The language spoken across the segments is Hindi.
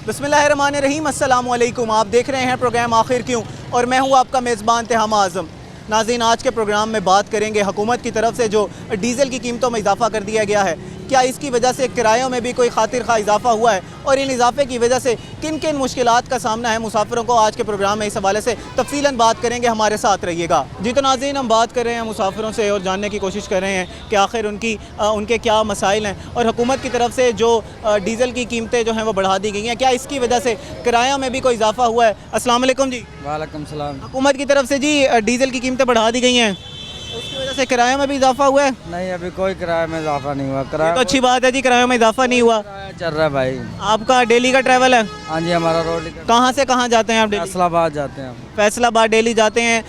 बिस्मिल्लाहिर्रहमानिर्रहीम, अस्सलाम वालेकुम। आप देख रहे हैं प्रोग्राम आखिर क्यों और मैं हूं आपका मेज़बान तिहाम आज़म। नाज़रीन, आज के प्रोग्राम में बात करेंगे हुकूमत की तरफ से जो डीज़ल की कीमतों में इजाफ़ा कर दिया गया है, क्या इसकी वजह से किरायों में भी कोई खातिर खा इजाफ़ा हुआ है और इन इजाफ़े की वजह से किन किन मुश्किलात का सामना है मुसाफिरों को। आज के प्रोग्राम में इस हवाले से तफसीलन बात करेंगे, हमारे साथ रहिएगा। जी तो नाज़रीन, हम बात कर रहे हैं मुसाफिरों से और जानने की कोशिश कर रहे हैं कि आखिर उनके क्या मसाइल हैं और हुकूमत की तरफ से जो डीज़ल की कीमतें जो हैं वो बढ़ा दी गई हैं, क्या इसकी वजह से किरायों में भी कोई इजाफ़ा हुआ है। अस्सलाम वालेकुम जी। वालेकुम सलाम। हुकूमत की तरफ से जी डीज़ल की कीमतें बढ़ा दी गई हैं, उसकी वजह से किरायों में भी इजाफा हुआ है? नहीं, अभी कोई किराए में इजाफा नहीं हुआ। किराया तो अच्छी बात है जी, किरायों में इजाफा नहीं हुआ। चल रहा है भाई। आपका डेली का ट्रैवल है? हाँ जी, हमारा रोड कहाँ से कहाँ जाते हैं आप डेली? फैसलाबाद जाते हैं। फैसलाबाद डेली जाते हैं।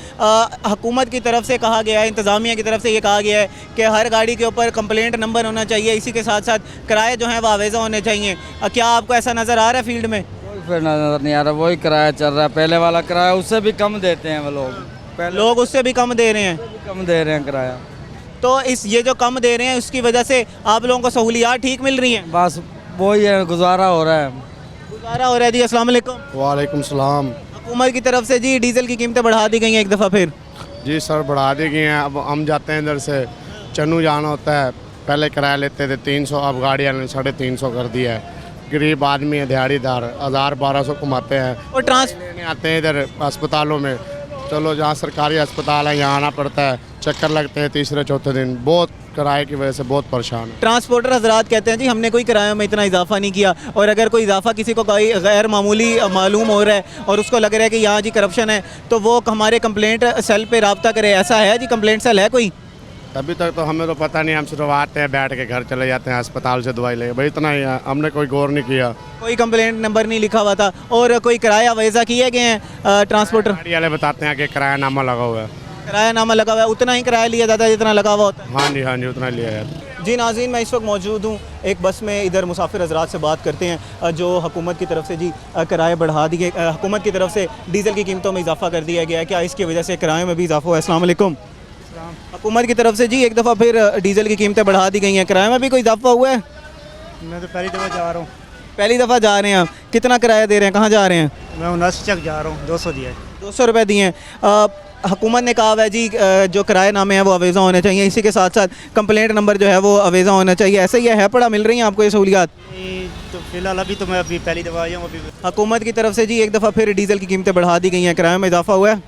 हुकूमत की तरफ से कहा गया है, इंतज़ामिया की तरफ से ये कहा गया है कि हर गाड़ी के ऊपर कंप्लेंट नंबर होना चाहिए, इसी के साथ साथ किराए जो हैं वो आवेज़ा होने चाहिए। क्या आपको ऐसा नज़र आ रहा है फील्ड में? कोई फिर नजर नहीं आ रहा, वही किराया चल रहा है। पहले वाला किराया उससे भी कम देते हैं वो लोग। लोग उससे भी कम दे रहे हैं? कम दे रहे हैं किराया। तो ये जो कम दे रहे हैं उसकी वजह से आप लोगों को सहूलियात ठीक मिल रही हैं? बस वही है, गुजारा हो रहा है। गुजारा हो रहा है जी। अस्सलाम वालेकुम। वालेकुम सलाम। हुकूमत की तरफ से जी डीज़ल की कीमतें बढ़ा दी गई हैं एक दफ़ा फिर? जी सर, बढ़ा दी गई हैं। अब हम जाते हैं इधर से चन्नू जाना होता है, पहले किराया लेते थे 300, अब गाड़ी वाले ने 350 कर दिया है। गरीब आदमी है, दिहाड़ीदार 1000-1200 कमाते हैं और लेने आते हैं इधर अस्पतालों में। चलो जहाँ सरकारी अस्पताल है यहाँ आना पड़ता है, चक्कर लगते हैं तीसरे चौथे दिन। बहुत किराए की वजह से बहुत परेशान है। ट्रांसपोर्टर हजरात कहते हैं जी हमने कोई किरायों में इतना इजाफा नहीं किया, और अगर कोई इजाफा किसी को कोई गैर मामूली मालूम हो रहा है और उसको लग रहा है कि यहाँ जी करप्शन है, तो वो हमारे कंप्लेंट सेल पे रब्ता करे। ऐसा है जी? कंप्लेंट सेल है कोई? अभी तक तो हमें तो पता नहीं, हम सिर्फ आते हैं, बैठ के घर चले जाते हैं अस्पताल से दवाई ले, भाई इतना ही है। हमने कोई गौर नहीं किया, कोई कंप्लेंट नंबर नहीं लिखा हुआ था। और कोई किराया वैसा किए गए हैं ट्रांसपोर्टर? गाड़ी वाले बताते हैं कि किराया नामा लगा हुआ है। किराया नामा लगा हुआ है, उतना ही किराया लिया जाता है जितना लगा हुआ होता है? हाँ जी, हाँ जी, उतना लिया है। जी नाज़रीन, मैं इस वक्त मौजूद हूँ एक बस में। इधर मुसाफिर हजरात से बात करते हैं जो हुकूमत की तरफ से जी किराए बढ़ा दिए, हुकूमत की तरफ से डीज़ल की कीमतों में इजाफा कर दिया गया है, क्या इसकी वजह से किरायों में भी इजाफा हुआ है? अस्सलाम वालेकुम। हुकूमत की तरफ से जी एक दफ़ा फिर डीज़ल की कीमतें बढ़ा दी गई हैं, किराए में भी कोई इजाफा हुआ है? मैं तो पहली दफ़ा जा रहा हूँ। पहली दफ़ा जा रहे हैं आप? कितना किराया दे रहे हैं, कहाँ जा रहे हैं? मैं 79 चक जा रहा हूँ, 200 दिया है। 200 रुपये दिए हैं। हुकूमत ने कहा है जी जो किराए नामे हैं वो अवेज़ा होने चाहिए, इसी के साथ साथ कंप्लेंट नंबर जो है वो अवेज़ा होना चाहिए। ऐसा ही है पड़ा? मिल रही हैं आपको ये सहूलियात? तो फिलहाल अभी तो मैं अभी पहली दफ़ा आई हूँ। अभी हुकूमत की तरफ से जी एक दफ़ा फिर डीज़ल की कीमतें बढ़ा दी गई हैं, किराए में इजाफा हुआ है?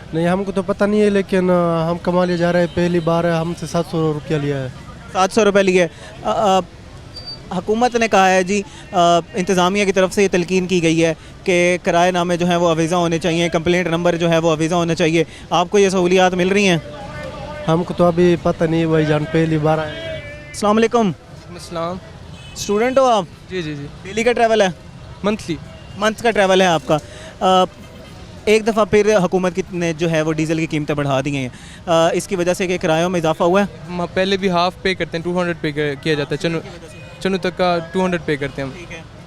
नहीं, हमको तो पता नहीं है, लेकिन हम कमा लिए जा रहे हैं। पहली बार है, हमसे 700 रुपया लिया है। 700 रुपये लिए। हुकूमत ने कहा है जी इंतज़ामिया की तरफ से ये तलकीन की गई है कि किराए नामे जो हैं वो अवेज़ा होने चाहिए, कंप्लेंट नंबर जो है वो अवेज़ा होना चाहिए। आपको ये सहूलियात मिल रही हैं? हमको तो अभी पता नहीं भाई जान, पहली बार आए। अस्सलाम वालेकुम। अस्सलाम। स्टूडेंट हो आप? जी जी जी। डेली का ट्रैवल है? मंथली। मंथ का ट्रैवल है आपका। एक दफ़ा फिर हुकूमत ने जो है वो डीज़ल की कीमतें बढ़ा दी हैं, इसकी वजह से कि किरायों में इजाफा हुआ है? हम पहले भी हाफ़ पे करते हैं, 200 पे किया जाता है। चन्नू तक का 200 पे करते हैं हम,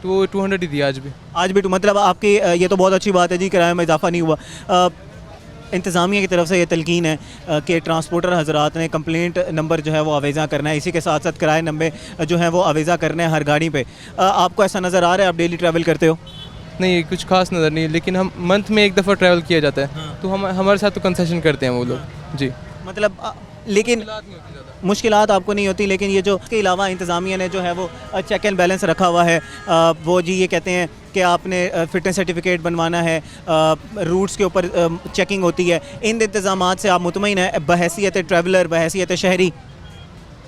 तो 200 ही दिया आज भी। आज भी मतलब आपकी ये तो बहुत अच्छी बात है जी, किराए में इजाफा नहीं हुआ। इंतज़ामिया की तरफ से ये तलकीन है कि ट्रांसपोर्टर हजरात ने कंप्लेंट नंबर जो है वो अवेज़ा करना है, इसी के साथ साथ किराए नंबर जो है वो अवेज़ा करने हैं हर गाड़ी पे। आपको ऐसा नज़र आ रहा है? आप डेली ट्रैवल करते हो? नहीं, कुछ खास नज़र नहीं, लेकिन हम मंथ में एक दफ़ा ट्रैवल किया जाता है। हाँ। तो हम हमारे साथ तो कंसेशन करते हैं वो लोग जी। मतलब लेकिन मुश्किलात आपको नहीं होती, लेकिन ये जो इसके अलावा इंतज़ामिया ने जो है वो चेक एंड बैलेंस रखा हुआ है, वो जी ये कहते हैं कि आपने फिटनेस सर्टिफिकेट बनवाना है, रूट्स के ऊपर चेकिंग होती है। इन इंतज़ामात से आप मुतमईन हैं बहैसियत ट्रैवलर, बहैसियत शहरी?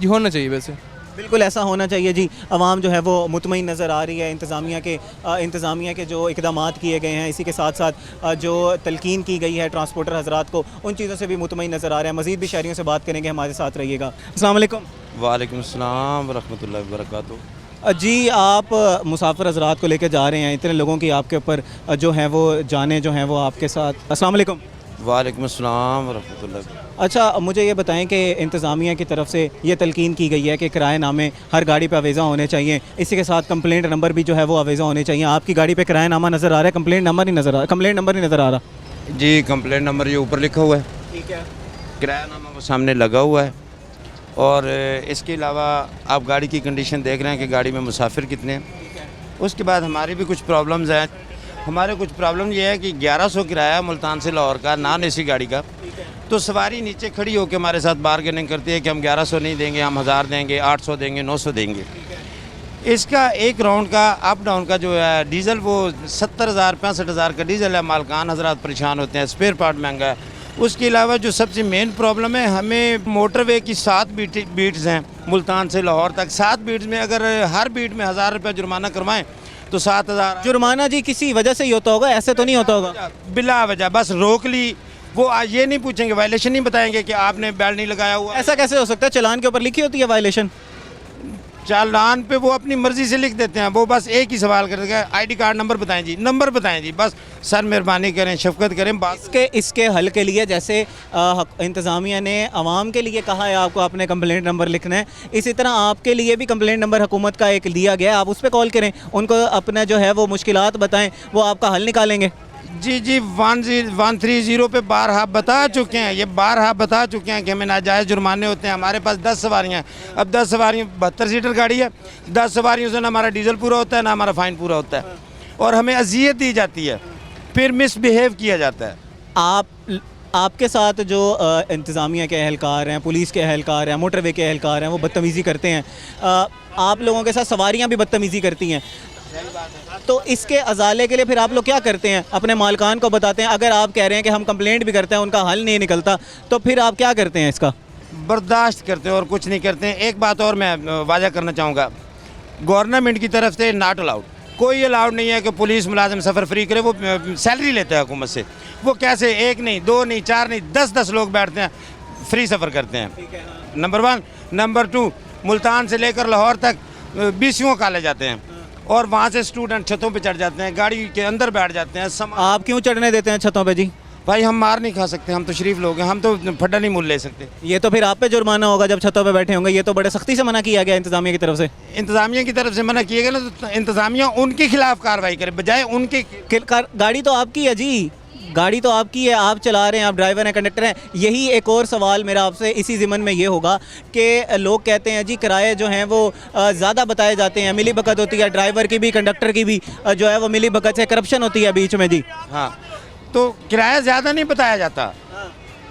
जी होना चाहिए, वैसे बिल्कुल ऐसा होना चाहिए जी। आवाम जो है वो मुतमईन नज़र आ रही है इंतज़ामिया के जो इक़दामात किए गए हैं, इसी के साथ साथ जो तलकीन की गई है ट्रांसपोर्टर हजरात को, उन चीज़ों से भी मुतमईन नज़र आ रहे हैं। मज़ीद भी शहरियों से बात करेंगे, हमारे साथ रहिएगा। अस्सलाम वालेकुम। वालेकुम अस्सलाम व रहमतुल्लाहि व बरकातुहू। जी आप मुसाफिर हजरात को लेकर जा रहे हैं, इतने लोगों की आपके ऊपर जो हैं वो जाने जो हैं वो आपके साथ। अस्सलाम वालेकुम। वालेकुम अस्सलाम व रहमतुल्लाहि। अच्छा, मुझे ये बताएं कि इंतज़ामिया की तरफ से ये तलकीन की गई है कि किराए नामे हर गाड़ी पे अवेज़ा होने चाहिए, इसी के साथ कंप्लेंट नंबर भी जो है वो अवेज़ा होने चाहिए। आपकी गाड़ी पे किराया नामा नज़र आ रहा है, कंप्लेंट नंबर नहीं नज़र आ रहा? कंप्लेंट नंबर नहीं नज़र आ रहा जी, कंप्लेंट नंबर ये ऊपर लिखा हुआ है, ठीक है, किराया नामा वो सामने लगा हुआ है। और इसके अलावा आप गाड़ी की कंडीशन देख रहे हैं कि गाड़ी में मुसाफिर कितने हैं, उसके बाद हमारी भी कुछ प्रॉब्लम्स हैं। हमारे कुछ प्रॉब्लम ये है कि 1100 किराया मुल्तान से लाहौर का नॉन एसी गाड़ी का, तो सवारी नीचे खड़ी होकर हमारे साथ बार्गेनिंग करती है कि हम 1100 नहीं देंगे, हम 1000 देंगे, 800 देंगे, 900 देंगे। इसका एक राउंड का अप डाउन का जो है डीज़ल वो 70,000 65,000 का डीज़ल है। मालकान हजरात परेशान होते हैं, स्पेयर पार्ट महंगा है। उसके अलावा जो सबसे मेन प्रॉब्लम है, हमें मोटरवे की 7 बीट्स हैं मुल्तान से लाहौर तक। 7 बीट्स में अगर हर बीट में 1000 रुपये जुर्माना करवाएं तो 7000। जुर्माना जी किसी वजह से ही होता होगा, ऐसे तो नहीं होता होगा? बिला वजह बस रोक ली। वो ये नहीं पूछेंगे, वायलेशन नहीं बताएंगे कि आपने बेल्ट नहीं लगाया हुआ। ऐसा कैसे हो सकता है? चालान के ऊपर लिखी होती है वायलेशन। चालान पे वो अपनी मर्जी से लिख देते हैं। वो बस एक ही सवाल करते हैं, आईडी कार्ड नंबर बताएं जी, नंबर बताएं जी, बस। सर मेहरबानी करें, शफकत करें। बात इसके हल के लिए जैसे इंतज़ामिया ने आवाम के लिए कहा है आपको अपने कंप्लेंट नंबर लिखना है, इसी तरह आपके लिए भी कंप्लेंट नंबर हुकूमत का एक दिया गया है, आप उस पर कॉल करें, उनको अपना जो है वो मुश्किलात बताएं, वो आपका हल निकालेंगे। जी 130 पे बारहा बता चुके हैं, ये बारहा बता चुके हैं कि हमें नाजायज़ जुर्माने होते हैं। हमारे पास 10 सवारियाँ हैं। अब 10 सवारियाँ 72 सीटर गाड़ी है, 10 सवारियों से ना हमारा डीजल पूरा होता है, ना हमारा फ़ाइन पूरा होता है, और हमें अजियत दी जाती है, फिर मिसबिहेव किया जाता है। आपके साथ जो इंतज़ामिया के एहलकार हैं, पुलिस के एहलकार हैं, मोटरवे के एहलकार हैं, वो बदतमीज़ी करते हैं। आप लोगों के साथ सवारियाँ भी बदतमीज़ी करती हैं, तो इसके अजाले के लिए फिर आप लोग क्या करते हैं? अपने मालकान को बताते हैं? अगर आप कह रहे हैं कि हम कंप्लेंट भी करते हैं, उनका हल नहीं निकलता, तो फिर आप क्या करते हैं? इसका बर्दाश्त करते हैं और कुछ नहीं करते हैं। एक बात और मैं वाजा करना चाहूँगा, गवर्नमेंट की तरफ से नॉट अलाउड, कोई अलाउड नहीं है कि पुलिस मुलाजिम सफ़र फ्री करे। वो सैलरी लेता है हुकूमत से। वो कैसे 1 नहीं 2 नहीं 4 नहीं 10 लोग बैठते हैं, फ्री सफ़र करते हैं। नंबर 1। नंबर 2, मुल्तान से लेकर लाहौर तक BCO कॉलेज जाते हैं, और वहाँ से स्टूडेंट छतों पे चढ़ जाते हैं, गाड़ी के अंदर बैठ जाते हैं। आप क्यों चढ़ने देते हैं छतों पे जी? भाई हम मार नहीं खा सकते, हम तो शरीफ लोग हैं, हम तो फड्डा नहीं मूल ले सकते। ये तो फिर आप पे जुर्माना होगा जब छतों पे बैठे होंगे। ये तो बड़े सख्ती से मना किया गया इंतज़ामिया की तरफ से। इंतज़ामिया की तरफ से मना किया गया ना, तो इंतज़ामिया उनके खिलाफ कार्रवाई करे, बजाय उनके। गाड़ी तो आपकी है जी, गाड़ी तो आपकी है, आप चला रहे हैं, आप ड्राइवर हैं, कंडक्टर हैं। यही एक और सवाल मेरा आपसे इसी ज़िमन में ये होगा कि लोग कहते हैं जी किराए जो हैं वो ज़्यादा बताए जाते हैं, मिली भगत होती है, ड्राइवर की भी कंडक्टर की भी जो है वो मिली भगत से, करप्शन होती है बीच में जी। हाँ, तो किराया ज़्यादा नहीं बताया जाता।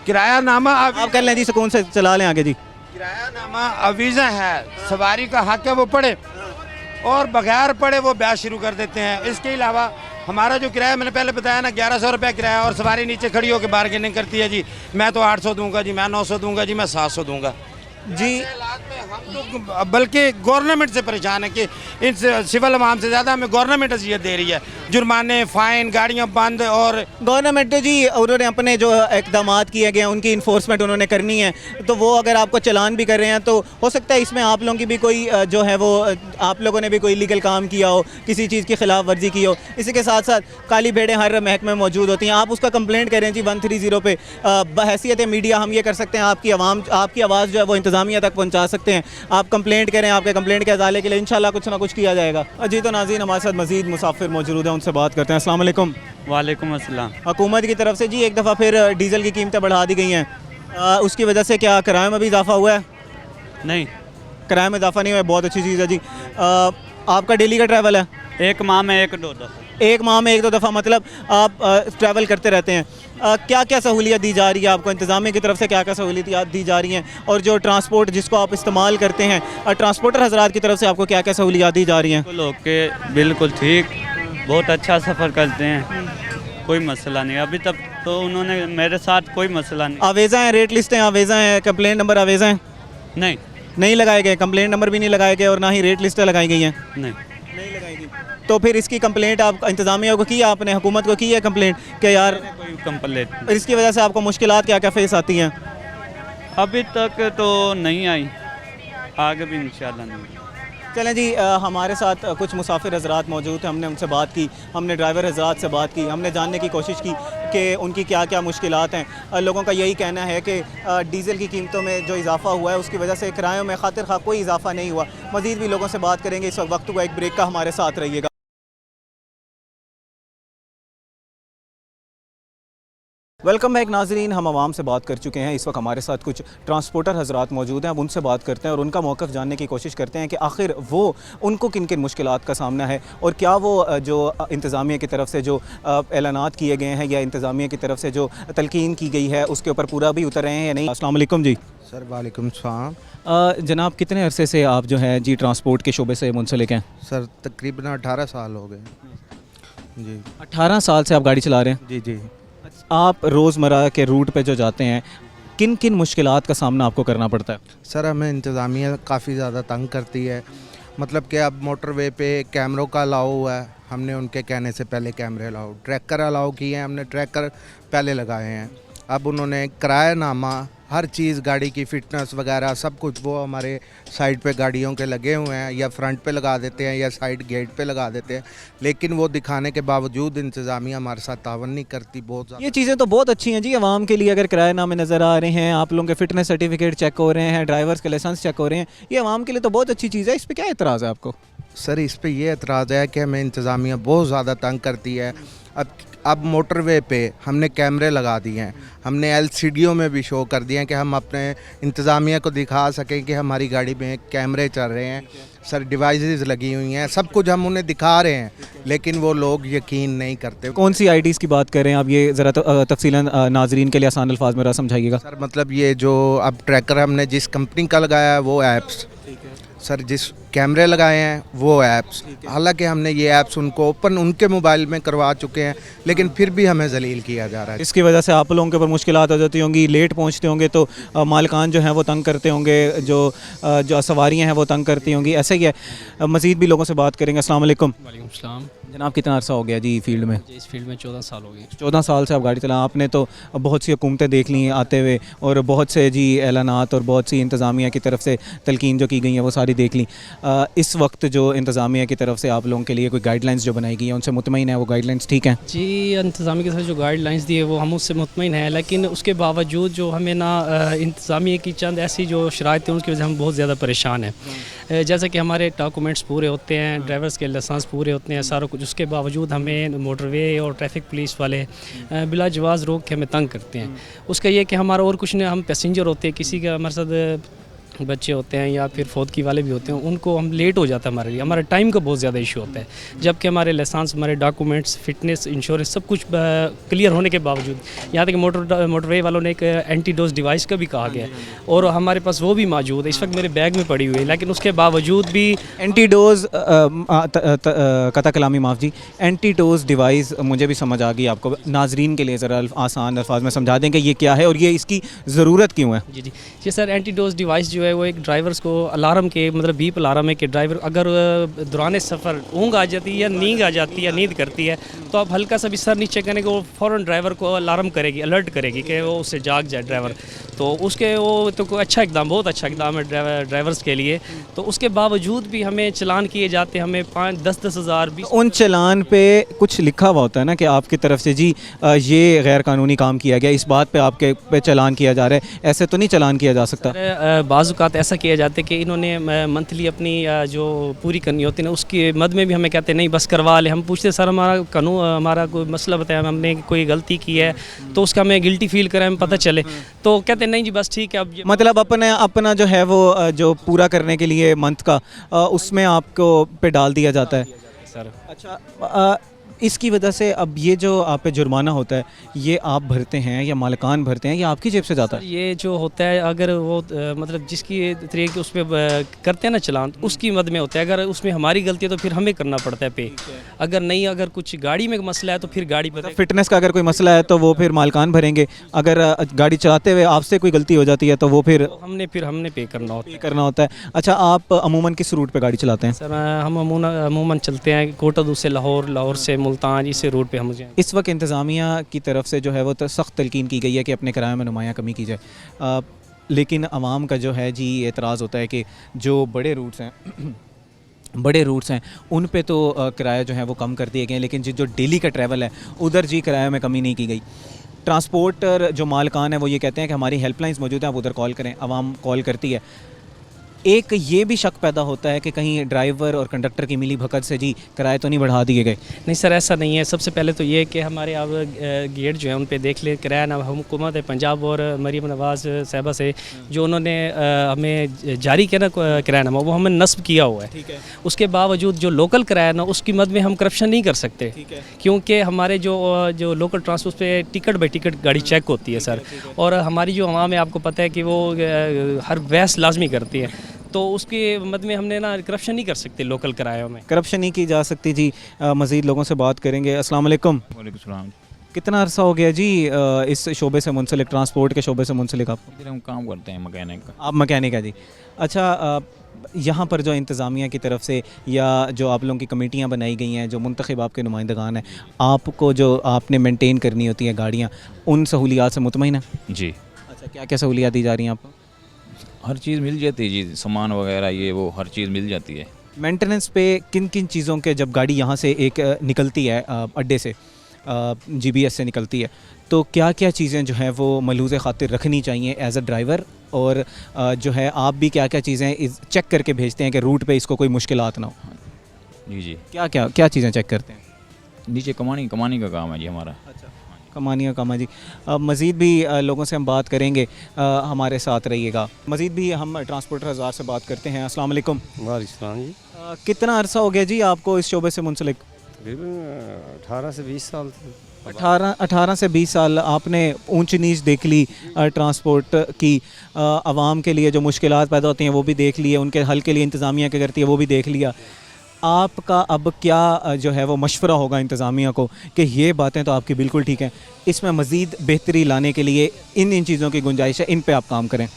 किराया नामा आप कर लें जी, सुकून से चला लें आगे जी। किराया नामा अवीज़ा है, सवारी का हक है वो पढ़े, और बगैर पढ़े वो ब्याज शुरू कर देते हैं। इसके अलावा हमारा जो किराया मैंने पहले बताया ना, 1100 रुपया किराया, और सवारी नीचे खड़ी होकर बार्गेनिंग करती है जी, मैं तो 800 दूंगा जी, मैं 900 दूंगा जी, मैं 700 दूंगा जी। हम तो बल्कि गवर्नमेंट से परेशान है कि इन सिविल अवाम से ज़्यादा हमें गवर्नमेंट अजियत दे रही है। जुर्माने, फ़ाइन, गाड़ियाँ बंद, और गवर्नमेंट जी उन्होंने अपने जो इक़दाम किए गए हैं उनकी इन्फोर्समेंट उन्होंने करनी है, तो वो अगर आपको चालान भी कर रहे हैं तो हो सकता है इसमें आप लोगों की भी कोई जो है वो आप लोगों ने भी कोई लीगल काम किया हो, किसी चीज़ की खिलाफ वर्जी की हो। इसी के साथ साथ काली भेड़ें हर महकमे में मौजूद होती हैं, आप उसका कंप्लेंट करें जी 130 पे। बहैसियत मीडिया हम ये कर सकते हैं, आपकी आवाज़ जो है वो इंतज़ामिया तक पहुँचा सकते हैं। आप कंप्लेंट करें, आपके कंप्लेंट के अजाले के लिए इंशाल्लाह कुछ ना कुछ किया जाएगा। जी तो नाज़रीन, हमारे साथ मज़ीद मुसाफिर मौजूद हैं, उनसे बात करते हैं। अस्सलाम वालेकुम। वालेकुम अस्सलाम। हुकूमत की तरफ से जी एक दफ़ा फिर डीज़ल की कीमतें बढ़ा दी गई हैं, उसकी वजह से क्या किराए में भी इजाफा हुआ है? नहीं, किराए में इजाफा नहीं हुआ है, बहुत अच्छी चीज़ है जी। आपका डेली का ट्रैवल है? एक माह में 1-2 दफ़ा। एक माह में 1-2 दफ़ा, मतलब आप ट्रैवल करते रहते हैं। क्या क्या सहूलियत दी जा रही है आपको इंतज़ामिया की तरफ से, क्या क्या सहूलियत दी जा रही हैं? और जो ट्रांसपोर्ट जिसको आप इस्तेमाल करते हैं, ट्रांसपोर्टर हजरात की तरफ से आपको क्या क्या सहूलियत दी जा रही हैं? ओके, बिल्कुल ठीक, बहुत अच्छा सफ़र करते हैं, कोई मसला नहीं। अभी तक तो उन्होंने मेरे साथ कोई मसला नहीं। आवेज़ा हैं, रेट लिस्टें आवेज़ा हैं, कंप्लेंट नंबर आवेज़ा हैं? नहीं लगाए गए, कंप्लेंट नंबर भी नहीं लगाए गए, और ना ही रेट लिस्टें लगाई गई हैं? नहीं लगाई गई। तो फिर इसकी कंप्लेंट आप इंतज़ामिया को की, आपने हुकूमत को की है कंप्लेंट कि यार कोई कंप्लेंट? इसकी वजह से आपको मुश्किलात क्या क्या फेस आती हैं? अभी तक तो नहीं आई, आगे भी इंशाल्लाह नहीं। चलें जी, हमारे साथ कुछ मुसाफिर हजरात मौजूद हैं, हमने उनसे बात की, हमने ड्राइवर हजरात से बात की, हमने जानने की कोशिश की कि उनकी क्या क्या मुश्किलात हैं। लोगों का यही कहना है कि डीज़ल की कीमतों में जो इजाफा हुआ है उसकी वजह से किरायों में खातिर खा कोई इजाफा नहीं हुआ। मज़ीद भी लोगों से बात करेंगे, इस वक्त को एक ब्रेक का, हमारे साथ रहिएगा। वेलकम बैक नाजरीन, हम आवाम से बात कर चुके हैं। इस वक्त हमारे साथ कुछ ट्रांसपोर्टर हजरात मौजूद हैं। अब उनसे बात करते हैं और उनका मौक़िफ़ जानने की कोशिश करते हैं कि आखिर वो उनको किन किन मुश्किलात का सामना है और क्या वो जो इंतज़ामिया की तरफ से जो ऐलानात किए गए हैं या इंतज़ामिया की तरफ से जो तलकीन की गई है उसके ऊपर पूरा भी उतर रहे हैं या नहीं। अस्सलाम वालेकुम जी। सर वालेकुम सलाम। जनाब, कितने अरसे से आप जो है जी ट्रांसपोर्ट के शोबे से मुंसलिक हैं? सर तकरीबन 18 साल हो गए जी। 18 साल से आप गाड़ी चला रहे हैं? जी जी। आप रोज़मर्रा के रूट पे जो जाते हैं किन किन मुश्किलात का सामना आपको करना पड़ता है? सर हमें इंतज़ामिया काफ़ी ज़्यादा तंग करती है। मतलब कि अब मोटरवे पे कैमरों का अलाउ हुआ है, हमने उनके कहने से पहले कैमरे अलाउ, ट्रैकर अलाउ किए हैं, हमने ट्रैकर पहले लगाए हैं। अब उन्होंने किरायानामा, हर चीज़, गाड़ी की फ़िटनेस वगैरह सब कुछ वो हमारे साइड पे गाड़ियों के लगे हुए हैं, या फ्रंट पे लगा देते हैं या साइड गेट पे लगा देते हैं, लेकिन वो दिखाने के बावजूद इंतज़ामिया हमारे साथ तावन नहीं करती। बहुत ज़्यादा ये चीज़ें तो बहुत अच्छी हैं जी आवाम के लिए। अगर किरायानामे नज़र आ रहे हैं, आप लोगों के फ़िटनेस सर्टिफिकेट चेक हो रहे हैं, ड्राइवर्स के लाइसेंस चेक हो रहे हैं, ये आवाम के लिए तो बहुत अच्छी चीज़ है। इस पर क्या एतराज़ है आपको? सर इस पे ये एतराज़ है कि हमें इंतज़ामिया बहुत ज़्यादा तंग करती है। अब मोटरवे पे हमने कैमरे लगा दिए हैं, हमने एलसीडीओ में भी शो कर दिए हैं कि हम अपने इंतज़ामिया को दिखा सकें कि हमारी गाड़ी में कैमरे चल रहे हैं। सर डिवाइसेस लगी हुई हैं, सब कुछ हम उन्हें दिखा रहे हैं, लेकिन वो लोग यकीन नहीं करते। कौन सी आईडीज़ की बात कर रहे हैं आप? ये ज़रा तफसीलन नाजरीन के लिए आसान अल्फाज में समझाइएगा। सर मतलब ये जो अब ट्रैकर हमने जिस कंपनी का लगाया है वो ऐप्स, सर जिस कैमरे लगाए हैं वो ऐप्स, हालांकि हमने ये ऐप्स उनको ओपन उनके मोबाइल में करवा चुके हैं, लेकिन फिर भी हमें जलील किया जा रहा है। इसकी वजह से आप लोगों के ऊपर मुश्किलात हो जाती होंगी, लेट पहुंचते होंगे तो मालिकान जो हैं वो तंग करते होंगे, जो सवारियां हैं वो तंग करती होंगी, ऐसे ही है। मज़ीद भी लोगों से बात करेंगे। अस्सलाम वालेकुम। वालेकुम सलाम। जनाब, कितना अर्सा हो गया जी फील्ड में? इस फील्ड में 14 साल हो गए। 14 साल से आप गाड़ी चला। आपने तो बहुत सी हुकूमतें देख ली हैं आते हुए और बहुत से जी ऐलानात और बहुत सी इंतज़ामिया की तरफ से तलकीन जो की गई हैं वो सारी देख ली। इस वक्त जो इंतज़ामिया की तरफ से आप लोगों के लिए कोई गाइडलाइंस जो बनाई गई हैं उनसे मुतमईन है? वो गाइडलाइंस ठीक हैं? जी, इंतज़ामिया की तरफ जो गाइडलाइंस दी है वो हम उससे मुतमईन हैं, लेकिन उसके बावजूद जो हमें ना इंतज़ामिया की चंद ऐसी जो शराइत हैं उनकी वजह से हम बहुत ज़्यादा परेशान हैं। जैसे कि हमारे डॉक्यूमेंट्स पूरे होते हैं, ड्राइवर्स के लाइसेंस पूरे होते हैं, सारा कुछ, उसके बावजूद हमें मोटरवे और ट्रैफिक पुलिस वाले बिला जवाज़ रोक के हमें तंग करते हैं। उसका ये कि हमारा और कुछ नहीं, हम पैसेंजर होते हैं, किसी का हमारे साथ बच्चे होते हैं या फिर फौतगी वाले भी होते हैं, उनको हम लेट हो जाता है, हमारे लिए हमारे टाइम का बहुत ज़्यादा इशू होता है। जबकि हमारे लाइसेंस, हमारे डॉक्यूमेंट्स, फिटनेस, इंश्योरेंस सब कुछ क्लियर होने के बावजूद, यहाँ तक मोटरवे वालों ने एक एंटी डोज डिवाइस का भी कहा गया है और हमारे पास वो भी मौजूद है, इस वक्त मेरे बैग में पड़ी हुई है, लेकिन उसके बावजूद भी एंटी डोज कता कलामी माफ़ जी, एंटी डोज डिवाइस मुझे भी समझ आ गई। आपको नाजरीन के लिए ज़रा आसान अल्फाज में समझा दें कि ये क्या है और ये इसकी ज़रूरत क्यों है? जी जी जी सर, एंटी डोज डिवाइस जो है वो एक ड्राइवर्स को अलार्म के, मतलब बीप अलार्म है कि ड्राइवर अगर दौरान सफ़र ऊँग आ जाती है या नींद आ जाती है या नींद करती है तो आप हल्का सा भी सर नीचे करने के वो फ़ौरन ड्राइवर को अलार्म करेगी, अलर्ट करेगी कि वो उससे जाग जाए ड्राइवर। तो उसके वो तो कोई अच्छा इकदाम, बहुत अच्छा इकदाम है ड्राइवर्स के लिए। तो उसके बावजूद भी हमें चलान किए जाते हैं, हमें 5-10 हज़ार 20। उन चलान पे कुछ लिखा हुआ होता है ना कि आपकी तरफ से जी ये गैर कानूनी काम किया गया, इस बात पे आपके पे चलान किया जा रहा है, ऐसे तो नहीं चलान किया जा सकता? बाज़ ऐसा किया जाता है कि इन्होंने मंथली अपनी जो पूरी करनी होती है ना, उसके मद में भी हमें कहते हैं नहीं बस करवा ले। हम पूछते सर हमारा कानून, हमारा कोई मसला बताया, हमने कोई गलती की है तो उसका हमें गिल्टी फील करें, हमें पता चले, तो कहते हैं नहीं जी बस ठीक है। अब मतलब अपना जो है वो जो पूरा करने के लिए मंथ का उसमें आपको पे डाल दिया जाता है सर। अच्छा, इसकी वजह से अब ये जो आप पे जुर्माना होता है ये आप भरते हैं या मालिकान भरते हैं या आपकी जेब से जाता है? ये जो होता है अगर वो मतलब जिसकी तरीके उस पर करते हैं ना चलान, उसकी मद में होता है। अगर उसमें हमारी गलती है तो फिर हमें करना पड़ता है पे। अगर नहीं, अगर कुछ गाड़ी में मसला है तो फिर गाड़ी पर, फिटनेस का अगर कोई मसला है तो वो फिर मालिकान भरेंगे। अगर गाड़ी चलाते हुए आपसे कोई गलती हो जाती है तो वो फिर हमने पे करना होता है। अच्छा, आप अमूमन किस रूट पे गाड़ी चलाते हैं? सर हम अमूमन चलते हैं कोटद्दू से लाहौर, लाहौर से मुल्तान, इस रूट पे हम। इस वक्त इंतज़ामिया की तरफ से जो है वो तो सख्त तलकीन की गई है कि अपने किराए में नुमायाँ कमी की जाए, लेकिन आवाम का जो है जी एतराज़ होता है कि जो बड़े रूट्स हैं उन पे तो किराया जो है वो कम कर दिए गए, लेकिन जो डेली का ट्रैवल है उधर जी किराए में कमी नहीं की गई। ट्रांसपोर्टर जो मालिकान है वो ये कहते हैं कि हमारी हेल्पलाइंस मौजूद है, आप उधर कॉल करें। आवाम कॉल करती है, एक ये भी शक पैदा होता है कि कहीं ड्राइवर और कंडक्टर की मिली भगत से जी किराए तो नहीं बढ़ा दिए गए। नहीं सर, ऐसा नहीं है। सबसे पहले तो ये है कि हमारे अब गेट जो है उन पे देख ले किराया ना हुकूमत है पंजाब और मरीम नवाज़ साहबा से जो उन्होंने हमें जारी किया ना किरायानामा, वो हमें नस्ब किया हुआ है। ठीक है। उसके बावजूद जो लोकल किराया ना उसकी मद में हम करप्शन नहीं कर सकते, क्योंकि हमारे जो लोकल ट्रांसपोर्ट पे टिकट बाई टिकट गाड़ी चेक होती है सर, और हमारी जो आवाम है आपको पता है कि वो हर बहस लाजमी करती है, तो उसके मद में हमने ना करप्शन नहीं कर सकते लोकल किरायों में। करप्शन नहीं की जा सकती जी। मज़ीद लोगों से बात करेंगे। अस्सलाम वालेकुम। कितना अरसा हो गया जी इस शोबे से मुंसलिक, ट्रांसपोर्ट के शोबे से मुंसलिक आपको? हम काम करते हैं मैकेनिक का। आप मैकेनिक है जी। अच्छा, यहाँ पर जो इंतज़ामिया की तरफ से या जो आप लोगों की कमेटियाँ बनाई गई हैं, जो मुंतखब आपके नुमाइंदगान हैं, आपको जो आपने मेंटेन करनी होती हैं गाड़ियाँ, उन सहूलियात से मुतमईन है? जी। अच्छा, क्या क्या सहूलियात दी जा रही हैं आपको? हर चीज़ मिल जाती है जी, सामान वगैरह ये वो हर चीज़ मिल जाती है। मेंटेनेंस पे किन किन चीज़ों के, जब गाड़ी यहाँ से एक निकलती है अड्डे से, GBS से निकलती है, तो क्या क्या चीज़ें जो हैं वो मलूज़ खातिर रखनी चाहिए एज अ ड्राइवर, और जो है आप भी क्या क्या चीज़ें चेक करके भेजते हैं कि रूट पे इसको कोई मुश्किलात ना हो? जी जी। क्या क्या क्या चीज़ें चेक करते हैं? नीचे कमानी का काम है जी हमारा। अच्छा, कमानी का काम है जी। मज़ीद भी लोगों से हम बात करेंगे, हमारे साथ रहिएगा। मज़ीद भी हम ट्रांसपोर्टर हज़ार से बात करते हैं। अस्सलाम वालेकुम। वालेकुम जी। कितना अरसा हो गया जी आपको इस शोबे से मुंसलिक? तकरीबन 18 से 20 साल। 18 से 20 साल आपने ऊंच नीच देख ली ट्रांसपोर्ट की, आवाम के लिए जो मुश्किलात पैदा होती हैं वो भी देख लिए, उनके हल के लिए इंतज़ामिया क्या करती है वो भी देख लिया। आपका अब क्या जो है वो मशवरा होगा इंतज़ामिया को कि ये बातें तो आपकी बिल्कुल ठीक हैं, इसमें मज़ीद बेहतरी लाने के लिए इन चीज़ों की गुंजाइश है, इन पे आप काम करें?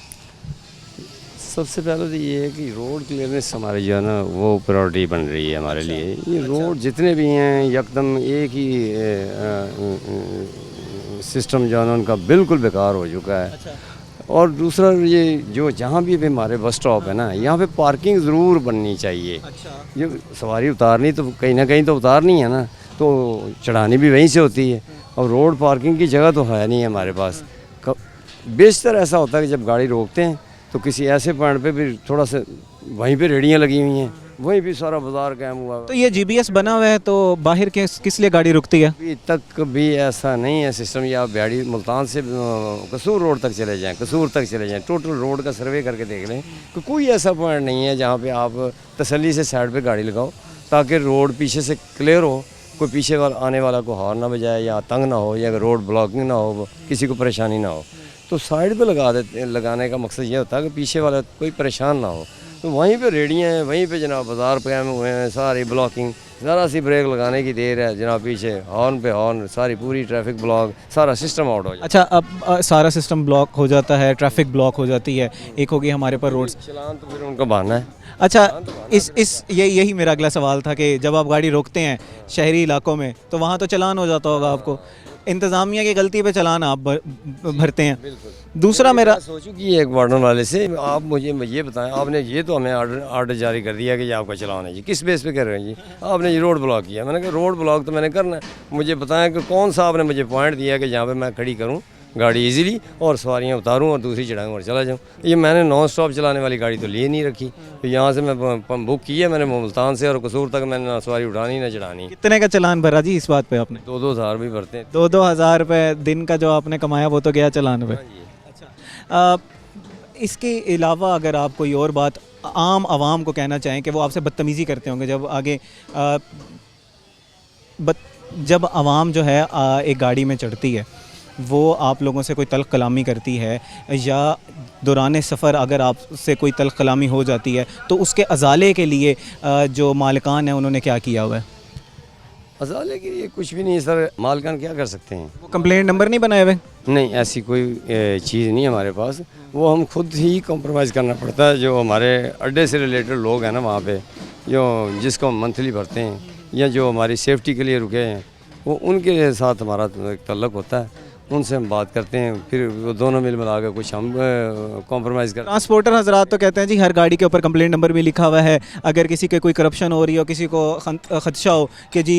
सबसे पहले तो ये है कि रोड क्लियरनेस हमारे जो है ना वो प्रायोरिटी बन रही है हमारे लिए। ये रोड जितने भी हैं एकदम एक ही सिस्टम जो है ना उनका बिल्कुल बेकार हो चुका है। अच्छा। और दूसरा ये जो जहाँ भी हमारे बस स्टॉप है ना, यहाँ पे पार्किंग ज़रूर बननी चाहिए। अच्छा। ये सवारी उतारनी तो कहीं ना कहीं तो उतारनी है ना, तो चढ़ानी भी वहीं से होती है, और रोड पार्किंग की जगह तो है नहीं हमारे पास। बेशतर ऐसा होता है कि जब गाड़ी रोकते हैं तो किसी ऐसे पॉइंट पे भी थोड़ा सा वहीं पे रेडियाँ लगी हुई हैं, वहीं भी सारा बाजार कायम हुआ। तो ये GBS बना हुआ है तो बाहर किस लिए गाड़ी रुकती है? अभी तक भी ऐसा नहीं है सिस्टम। या गाड़ी मुल्तान से कसूर रोड तक चले जाएं, कसूर तक चले जाएं, टोटल रोड का सर्वे करके देख लें कि कोई ऐसा पॉइंट नहीं है जहाँ पे आप तसल्ली से साइड पे गाड़ी लगाओ, ताकि रोड पीछे से क्लियर हो, कोई पीछे वाला आने वाला को हॉर्न ना बजाए या तंग ना हो, या रोड ब्लॉकिंग ना हो, किसी को परेशानी ना हो। तो साइड पे लगाने का मकसद ये होता है कि पीछे वाला कोई परेशान ना हो। तो वहीं पे रेडियाँ हैं, वहीं पे जनाब बाज़ार कायम हुए हैं, सारी ब्लॉकिंग, ज़रा सी ब्रेक लगाने की देर है जनाब, पीछे हॉर्न पे हॉर्न, सारी पूरी ट्रैफिक ब्लॉक, सारा सिस्टम आउट हो जाता है। अच्छा, अब सारा सिस्टम ब्लॉक हो जाता है, ट्रैफिक ब्लॉक हो जाती है। एक होगी हमारे पर रोड चलान, तो फिर उनका बहाना है। अच्छा, यही मेरा अगला सवाल था कि जब आप गाड़ी रोकते हैं शहरी इलाकों में तो वहाँ तो चलान हो जाता होगा आपको, इंतज़ामिया की गलती पे चलान आप भरते हैं। दूसरा मेरा सोचूं कि एक वार्डन वाले से आप मुझे ये बताएं, आपने ये तो हमें आर्डर जारी कर दिया कि ये आपका चलान है जी, किस बेस पे कर रहे हैं जी? आपने ये रोड ब्लॉक किया। मैंने कहा रोड ब्लॉक तो मैंने करना है, मुझे बताएं कि कौन सा आपने मुझे पॉइंट दिया कि जहाँ पे मैं खड़ी करूँ गाड़ी इजीली और सवारियाँ उतारूँ और दूसरी चढ़ाऊँ और चला जाऊँ। ये मैंने नॉन स्टॉप चलाने वाली गाड़ी तो लिए नहीं रखी। तो यहाँ से मैं बुक की है मैंने मुल्तान से, और कसूर तक मैंने ना सवारी उठानी ना चढ़ानी। कितने का चलान भरा जी इस बात पे आपने? 2-2 हज़ार भी भरते हैं। 2-2 हज़ार रुपये दिन का जो आपने कमाया वो तो गया चलान पे। अच्छा, इसके अलावा अगर आप कोई और बात आम आवाम को कहना चाहें कि वो आपसे बदतमीज़ी करते होंगे जब आगे जब आवाम जो है एक गाड़ी में चढ़ती है, वो आप लोगों से कोई तल्ख़ कलामी करती है या दौरान सफ़र अगर आपसे कोई तल्ख़ कलामी हो जाती है तो उसके अजाले के लिए जो मालिकान हैं उन्होंने क्या किया हुआ है? अजाले के लिए कुछ भी नहीं सर, मालिकान क्या कर सकते हैं? वो कंप्लेंट नंबर नहीं बनाए हुए? नहीं, ऐसी कोई चीज़ नहीं हमारे पास। वो हम खुद ही कॉम्प्रोमाइज़ करना पड़ता है। जो हमारे अड्डे से रिलेटेड लोग हैं ना वहाँ पे, जो जिसको हम मंथली भरते हैं या जो हमारी सेफ्टी के लिए रुके हैं, वो उनके साथ हमारा एक तल्लक होता है। उनसे हम बात करते हैं, फिर वो दोनों मिल मिला कर कुछ हम कॉम्प्रोमाइज़ करते हैं। ट्रांसपोर्टर हजरात तो कहते हैं जी हर गाड़ी के ऊपर कंप्लेंट नंबर भी लिखा हुआ है, अगर किसी के कोई करप्शन हो रही हो, किसी को खदशा हो कि जी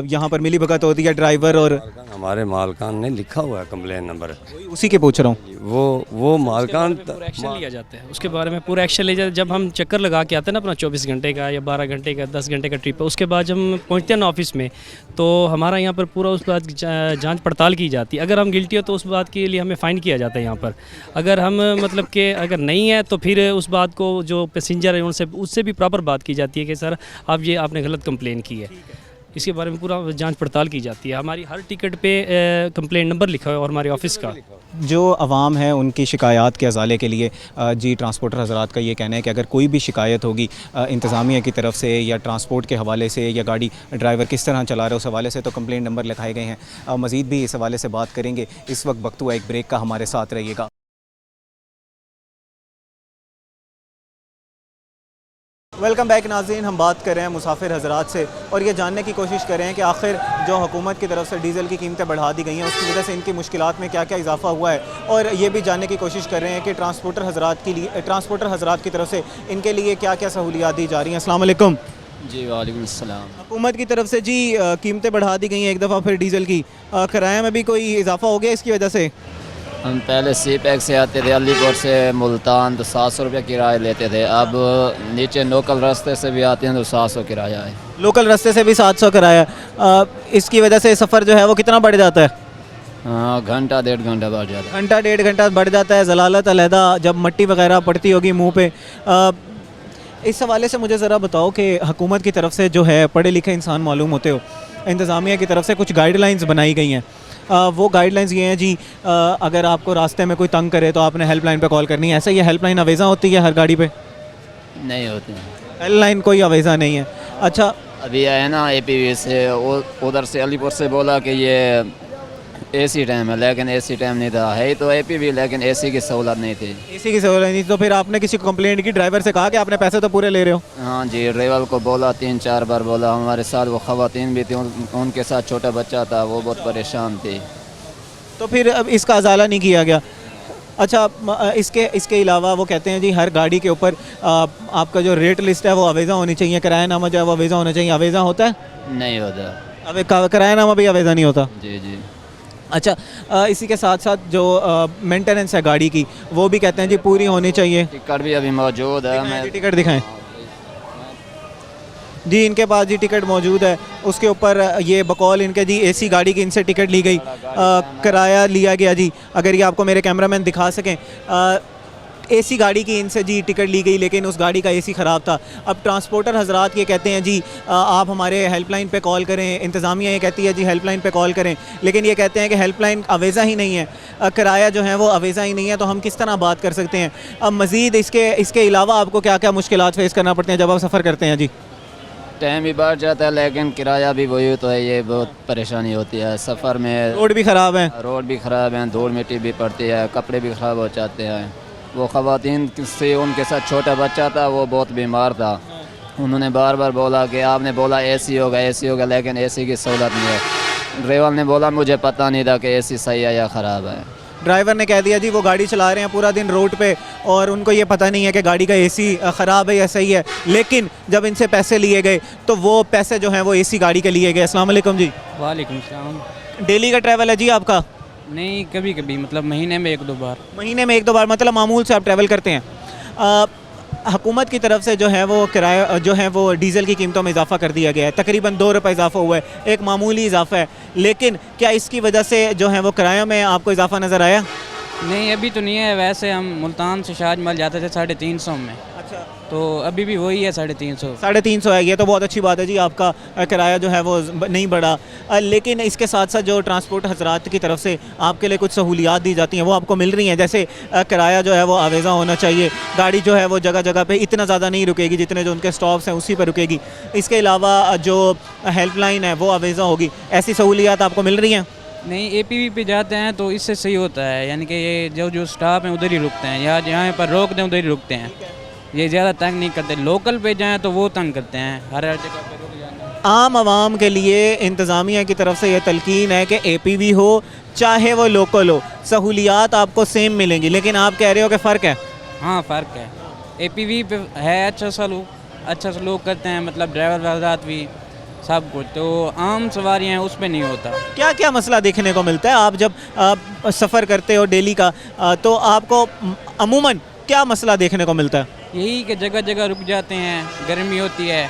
यहाँ पर मिली भगत होती है ड्राइवर और हमारे मालकान ने लिखा हुआ है कंप्लेन नंबर, उसी के पूछ रहा हूँ। वो मालकान पूरा एक्शन लिया जाता है, उसके बारे में पूरा एक्शन लिया जाता है। जब हम चक्कर लगा के आते हैं ना अपना 24 घंटे का या 12 घंटे का 10 घंटे का ट्रिप है, उसके बाद जब हम पहुँचते हैं ना ऑफिस में, तो हमारा यहाँ पर पूरा उस बात जांच पड़ताल की जाती है। अगर हम गिल्टी हो तो उस बात के लिए हमें फ़ाइन किया जाता है यहाँ पर। अगर हम मतलब कि अगर नहीं है तो फिर उस बात को जो पैसेंजर है उनसे उससे भी प्रॉपर बात की जाती है कि सर आप ये आपने गलत कंप्लेन की है, इसके बारे में पूरा जांच पड़ताल की जाती है। हमारी हर टिकट पे कंप्लेंट नंबर लिखा है और हमारे ऑफिस का। जो आवाम है उनकी शिकायत के अजाले के लिए जी ट्रांसपोर्टर हजरात का ये कहना है कि अगर कोई भी शिकायत होगी इंतज़ामिया की तरफ से या ट्रांसपोर्ट के हवाले से या गाड़ी ड्राइवर किस तरह चला रहा है उस हवाले से, तो कंप्लेंट नंबर लिखाए गए हैं। मज़ीद भी इस हवाले से बात करेंगे। इस वक्त हुआ एक ब्रेक का, हमारे साथ रहिएगा। वेलकम बैक नाज़रीन, हम बात कर रहे हैं मुसाफिर हजरात से और ये जानने की कोशिश कर रहे हैं कि आखिर जो हुकूमत की तरफ से डीज़ल की कीमतें बढ़ा दी गई हैं उसकी वजह से इनकी मुश्किलात में क्या क्या इजाफा हुआ है, और ये भी जानने की कोशिश कर रहे हैं कि ट्रांसपोर्टर हजरात की तरफ से इनके लिए क्या क्या सहूलियात दी जा रही हैं। अस्सलाम वालेकुम जी। वालेकुम अस्सलाम। हुकूमत की तरफ से जी कीमतें बढ़ा दी गई हैं एक दफ़ा, फिर डीज़ल की किराए में भी कोई इजाफा हो गया इसकी वजह से? हम पहले सी पैक से आते थे अलीपुर से मुल्तान तो 700 रुपये किराया लेते थे, अब नीचे लोकल रास्ते से भी आते हैं तो 700 किराया है। लोकल रास्ते से भी 700 किराया। इसकी वजह से सफ़र जो है वो कितना बढ़ जाता है? हाँ, घंटा 1.5 घंटा बढ़ जाता है। घंटा 1.5 घंटा बढ़ जाता है। ज़लालत अलहदा जब मट्टी वगैरह पड़ती होगी मुँह पे। इस हवाले से मुझे ज़रा बताओ कि हुकूमत की तरफ से जो है पढ़े लिखे इंसान मालूम होते हो, इंतज़ामिया की तरफ से कुछ गाइडलाइंस बनाई गई हैं। वो गाइडलाइंस ये हैं जी अगर आपको रास्ते में कोई तंग करे तो आपने हेल्पलाइन पे कॉल करनी है। ऐसा ये हेल्पलाइन अवेज़ा होती है हर गाड़ी पे? नहीं होती है हेल्पलाइन, कोई अवेज़ा नहीं है। अच्छा, अभी आए ना APV से, उधर से अलीपुर से बोला कि ये AC टाइम है, लेकिन AC टाइम नहीं था। है तो APV लेकिन AC की सहूलत नहीं थी। AC की सहूलत नहीं, तो फिर आपने किसी को कंप्लेंट की? ड्राइवर से कहा कि आपने पैसे तो पूरे ले रहे हो? हाँ जी, ड्राइवर को बोला 3-4 बार बोला। हमारे साथ वो ख़वातीन भी थी, उनके साथ छोटा बच्चा था, वो बहुत परेशान थी। तो फिर अब इसका अजाला नहीं किया गया? अच्छा, इसके अलावा वो कहते हैं जी हर गाड़ी के ऊपर आपका जो रेट लिस्ट है वो अवेज़ा होनी चाहिए, किरायानामा जो है वो अवेज़ा होना चाहिए। अवेज़ा होता है? नहीं होता। अब किरायानामा भी अवेज़ा नहीं होता? जी जी। अच्छा, इसी के साथ साथ जो मेंटेनेंस है गाड़ी की वो भी कहते हैं जी पूरी होनी चाहिए। टिकट भी अभी मौजूद है। मैं टिकट दिखाएं जी, इनके पास जी टिकट मौजूद है। उसके ऊपर ये बकौल इनके जी AC गाड़ी की इनसे टिकट ली गई, किराया लिया गया जी। अगर ये आपको मेरे कैमरामैन दिखा सकें, AC गाड़ी की इनसे जी टिकट ली गई, लेकिन उस गाड़ी का AC ख़राब था। अब ट्रांसपोर्टर हजरात ये कहते हैं जी आप हमारे हेल्पलाइन पे कॉल करें, इंतज़ामिया ये कहती है जी हेल्पलाइन पे कॉल करें, लेकिन ये कहते हैं कि हेल्पलाइन अवेज़ा ही नहीं है, किराया जो है वो अवेज़ा ही नहीं है, तो हम किस तरह बात कर सकते हैं? अब मज़ीद इसके अलावा आपको क्या क्या मुश्किलात फेस करना पड़ते हैं जब आप सफ़र करते हैं? जी टाइम भी बढ़ जाता है लेकिन किराया भी वही तो है, ये बहुत परेशानी होती है सफ़र में। रोड भी ख़राब है। रोड भी ख़राब है, धूल मिट्टी भी पड़ती है, कपड़े भी ख़राब हो जाते हैं। वो ख़वातीन से उनके साथ छोटा बच्चा था, वो बहुत बीमार था। उन्होंने बार बार बोला कि आपने बोला AC होगा, लेकिन AC की सहूलत नहीं है। ड्राइवर ने बोला मुझे पता नहीं था कि AC सही है या ख़राब है। ड्राइवर ने कह दिया जी वो गाड़ी चला रहे हैं पूरा दिन रोड पे और उनको ये पता नहीं है कि गाड़ी का AC ख़राब है या सही है, लेकिन जब इनसे पैसे लिए गए तो वो पैसे जो हैं वो AC गाड़ी के लिए गए। अस्सलाम वालेकुम जी। वालेकुम सलाम। डेली का ट्रैवल है जी आपका? नहीं, कभी कभी मतलब महीने में 1-2 बार। महीने में 1-2 बार, मतलब मामूल से आप ट्रैवल करते हैं। हुकूमत की तरफ से जो है वो किराया जो है वो डीज़ल की कीमतों में इजाफा कर दिया गया है, तकरीबन 2 रुपये इजाफा हुआ है, एक मामूली इजाफा है, लेकिन क्या इसकी वजह से जो है वो किराया में आपको इजाफा नज़र आया? नहीं, अभी तो नहीं है। वैसे हम मुल्तान से शाजमहल जाते थे 350 में। अच्छा, तो अभी भी वही है 350। 350 है, ये तो बहुत अच्छी बात है जी, आपका किराया जो है वो नहीं बढ़ा। लेकिन इसके साथ साथ जो ट्रांसपोर्ट हजरात की तरफ से आपके लिए कुछ सहूलियात दी जाती हैं वो आपको मिल रही हैं? जैसे किराया जो है वो आवेज़ा होना चाहिए, गाड़ी जो है वो जगह जगह पे इतना ज़्यादा नहीं रुकेगी, जितने जो उनके स्टॉप्स हैं उसी पर रुकेगी। इसके अलावा जो हेल्पलाइन है वो आवेज़ा होगी, ऐसी सहूलियात आपको मिल रही हैं? नहीं, APV पे जाते हैं तो इससे सही होता है, यानी कि ये जो स्टाफ हैं उधर ही रुकते हैं, या जहाँ पर रोक दें उधर ही रुकते हैं। ये ज़्यादा तंग नहीं करते। लोकल पे जाएँ तो वो तंग करते हैं, हर जगह पे रुक जाना। आम आवाम के लिए इंतज़ामिया की तरफ से ये तलकीन है कि APV हो चाहे वो लोकल हो, सहूलियात आपको सेम मिलेंगी, लेकिन आप कह रहे हो कि फ़र्क है। हाँ फ़र्क है, APV पे है अच्छा सलूक करते हैं, मतलब ड्राइवर हज़रात भी सब कुछ, तो आम सवारियाँ हैं उस पर नहीं होता। क्या क्या मसला देखने को मिलता है आप जब सफ़र करते हो डेली का, तो आपको अमूमन क्या मसला देखने को मिलता है? यही कि जगह जगह रुक जाते हैं, गर्मी होती है,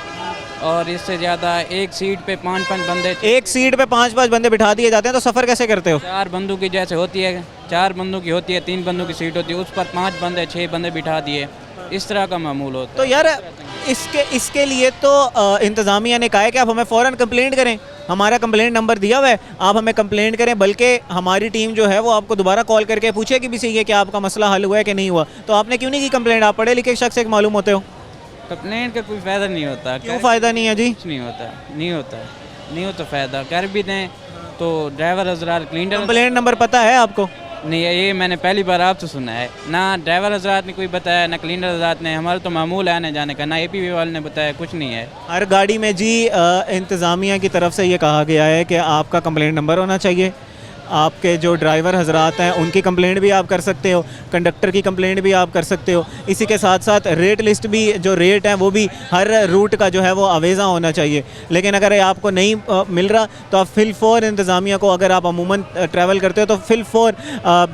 और इससे ज़्यादा एक सीट पे 5-5 बंदे, एक सीट पे 5-5 बंदे बिठा दिए जाते हैं, तो सफ़र कैसे करते हो? 4 बंदों की जैसे होती है, 4 बंदों की होती है, 3 बंदों की सीट होती है, उस पर 5 बंदे 6 बंदे बिठा दिए, इस तरह का मामूल होता है। तो यार इसके लिए तो इंतज़ामिया ने कहा है कि आप हमें फ़ौरन कंप्लेंट करें, हमारा कंप्लेंट नंबर दिया हुआ है, आप हमें कंप्लेंट करें, बल्कि हमारी टीम जो है वो आपको दोबारा कॉल करके पूछेगी भी सही है कि आपका मसला हल हुआ है कि नहीं हुआ। तो आपने क्यों नहीं की कंप्लेंट? आप पढ़े लिखे शख्स एक मालूम होते हो। कंप्लेंट का कोई फ़ायदा नहीं होता। क्यों फ़ायदा नहीं है जी? कुछ नहीं होता फ़ायदा। कर भी दें तो ड्राइवर हज़रात क्लीनर, कंप्लेंट नंबर पता है आपको? नहीं, ये मैंने पहली बार आपसे सुना है। ना ड्राइवर हज़रात ने कोई बताया, ना क्लीनर हज़रात ने, हमारा तो मामूल है आने जाने का, ना APV वाले ने बताया, कुछ नहीं है। हर गाड़ी में जी इंतज़ामिया की तरफ से ये कहा गया है कि आपका कंप्लेंट नंबर होना चाहिए, आपके जो ड्राइवर हज़रात हैं उनकी कंप्लेंट भी आप कर सकते हो, कंडक्टर की कंप्लेंट भी आप कर सकते हो। इसी के साथ साथ रेट लिस्ट भी, जो रेट है वो भी हर रूट का जो है वो आवेज़ा होना चाहिए। लेकिन अगर आपको नहीं मिल रहा तो आप फिल-फौर इंतज़ामिया को, अगर आप अमूमन ट्रैवल करते हो तो फिल-फौर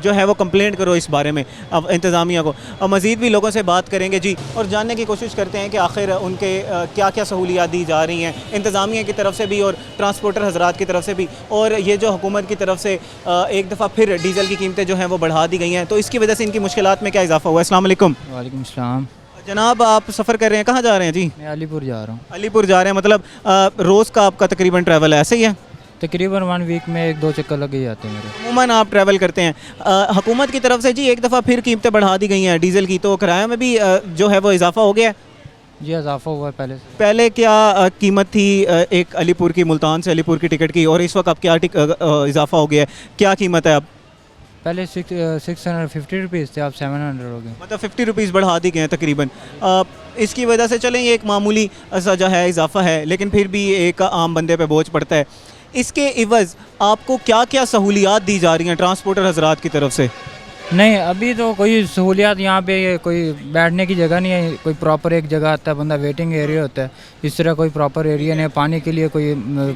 जो है वो कंप्लेंट करो इस बारे में अब इंतज़ामिया को। और मज़ीद भी लोगों से बात करेंगे जी और जानने की कोशिश करते हैं कि आखिर उनके क्या क्या सहूलियात दी जा रही हैं इंतज़ामिया की तरफ से भी और ट्रांसपोर्टर हज़रात की तरफ से भी, और ये जो हुकूमत की तरफ से एक दफ़ा फिर डीज़ल की कीमतें जो हैं वो बढ़ा दी गई हैं, तो इसकी वजह से इनकी मुश्किलात में क्या इजाफा हुआ है। अस्सलाम वालेकुम। वालेकुम सलाम। जनाब, आप सफ़र कर रहे हैं, कहाँ जा रहे हैं जी? मैं अलीपुर जा रहा हूँ। अलीपुर जा रहे हैं, मतलब रोज़ का आपका तकरीबन ट्रैवल है, ऐसे ही है? तकरीबन 1 वीक में 1-2 चक्कर लग ही जाते हैं मेरे। अमूमन आप ट्रैवल करते हैं। हुकूमत की तरफ से जी एक दफ़ा फिर कीमतें बढ़ा दी गई हैं डीज़ल की, तो किराया में भी जो है वो इजाफा हो गया है? जी इजाफा हुआ है पहले से। पहले क्या कीमत थी एक अलीपुर की, मुल्तान से अलीपुर की टिकट की, और इस वक्त अब क्या इजाफा हो गया है, क्या कीमत है अब? पहले 650 रुपीज़ थे, अब 700 हो गए, मतलब 50 रुपीज़ बढ़ा दी गए हैं तकरीबन। इसकी वजह से चलें ये एक मामूली सा जो है इजाफा है, लेकिन फिर भी एक आम बंदे पे बोझ पड़ता है। इसके इवज़ आपको क्या क्या सहूलियात दी जा रही हैं ट्रांसपोर्टर हज़रात की तरफ से? नहीं अभी तो कोई सहूलियात यहाँ पे कोई बैठने की जगह नहीं है, कोई प्रॉपर एक जगह आता है, बंदा वेटिंग एरिया होता है, इस तरह कोई प्रॉपर एरिया नहीं है। पानी के लिए कोई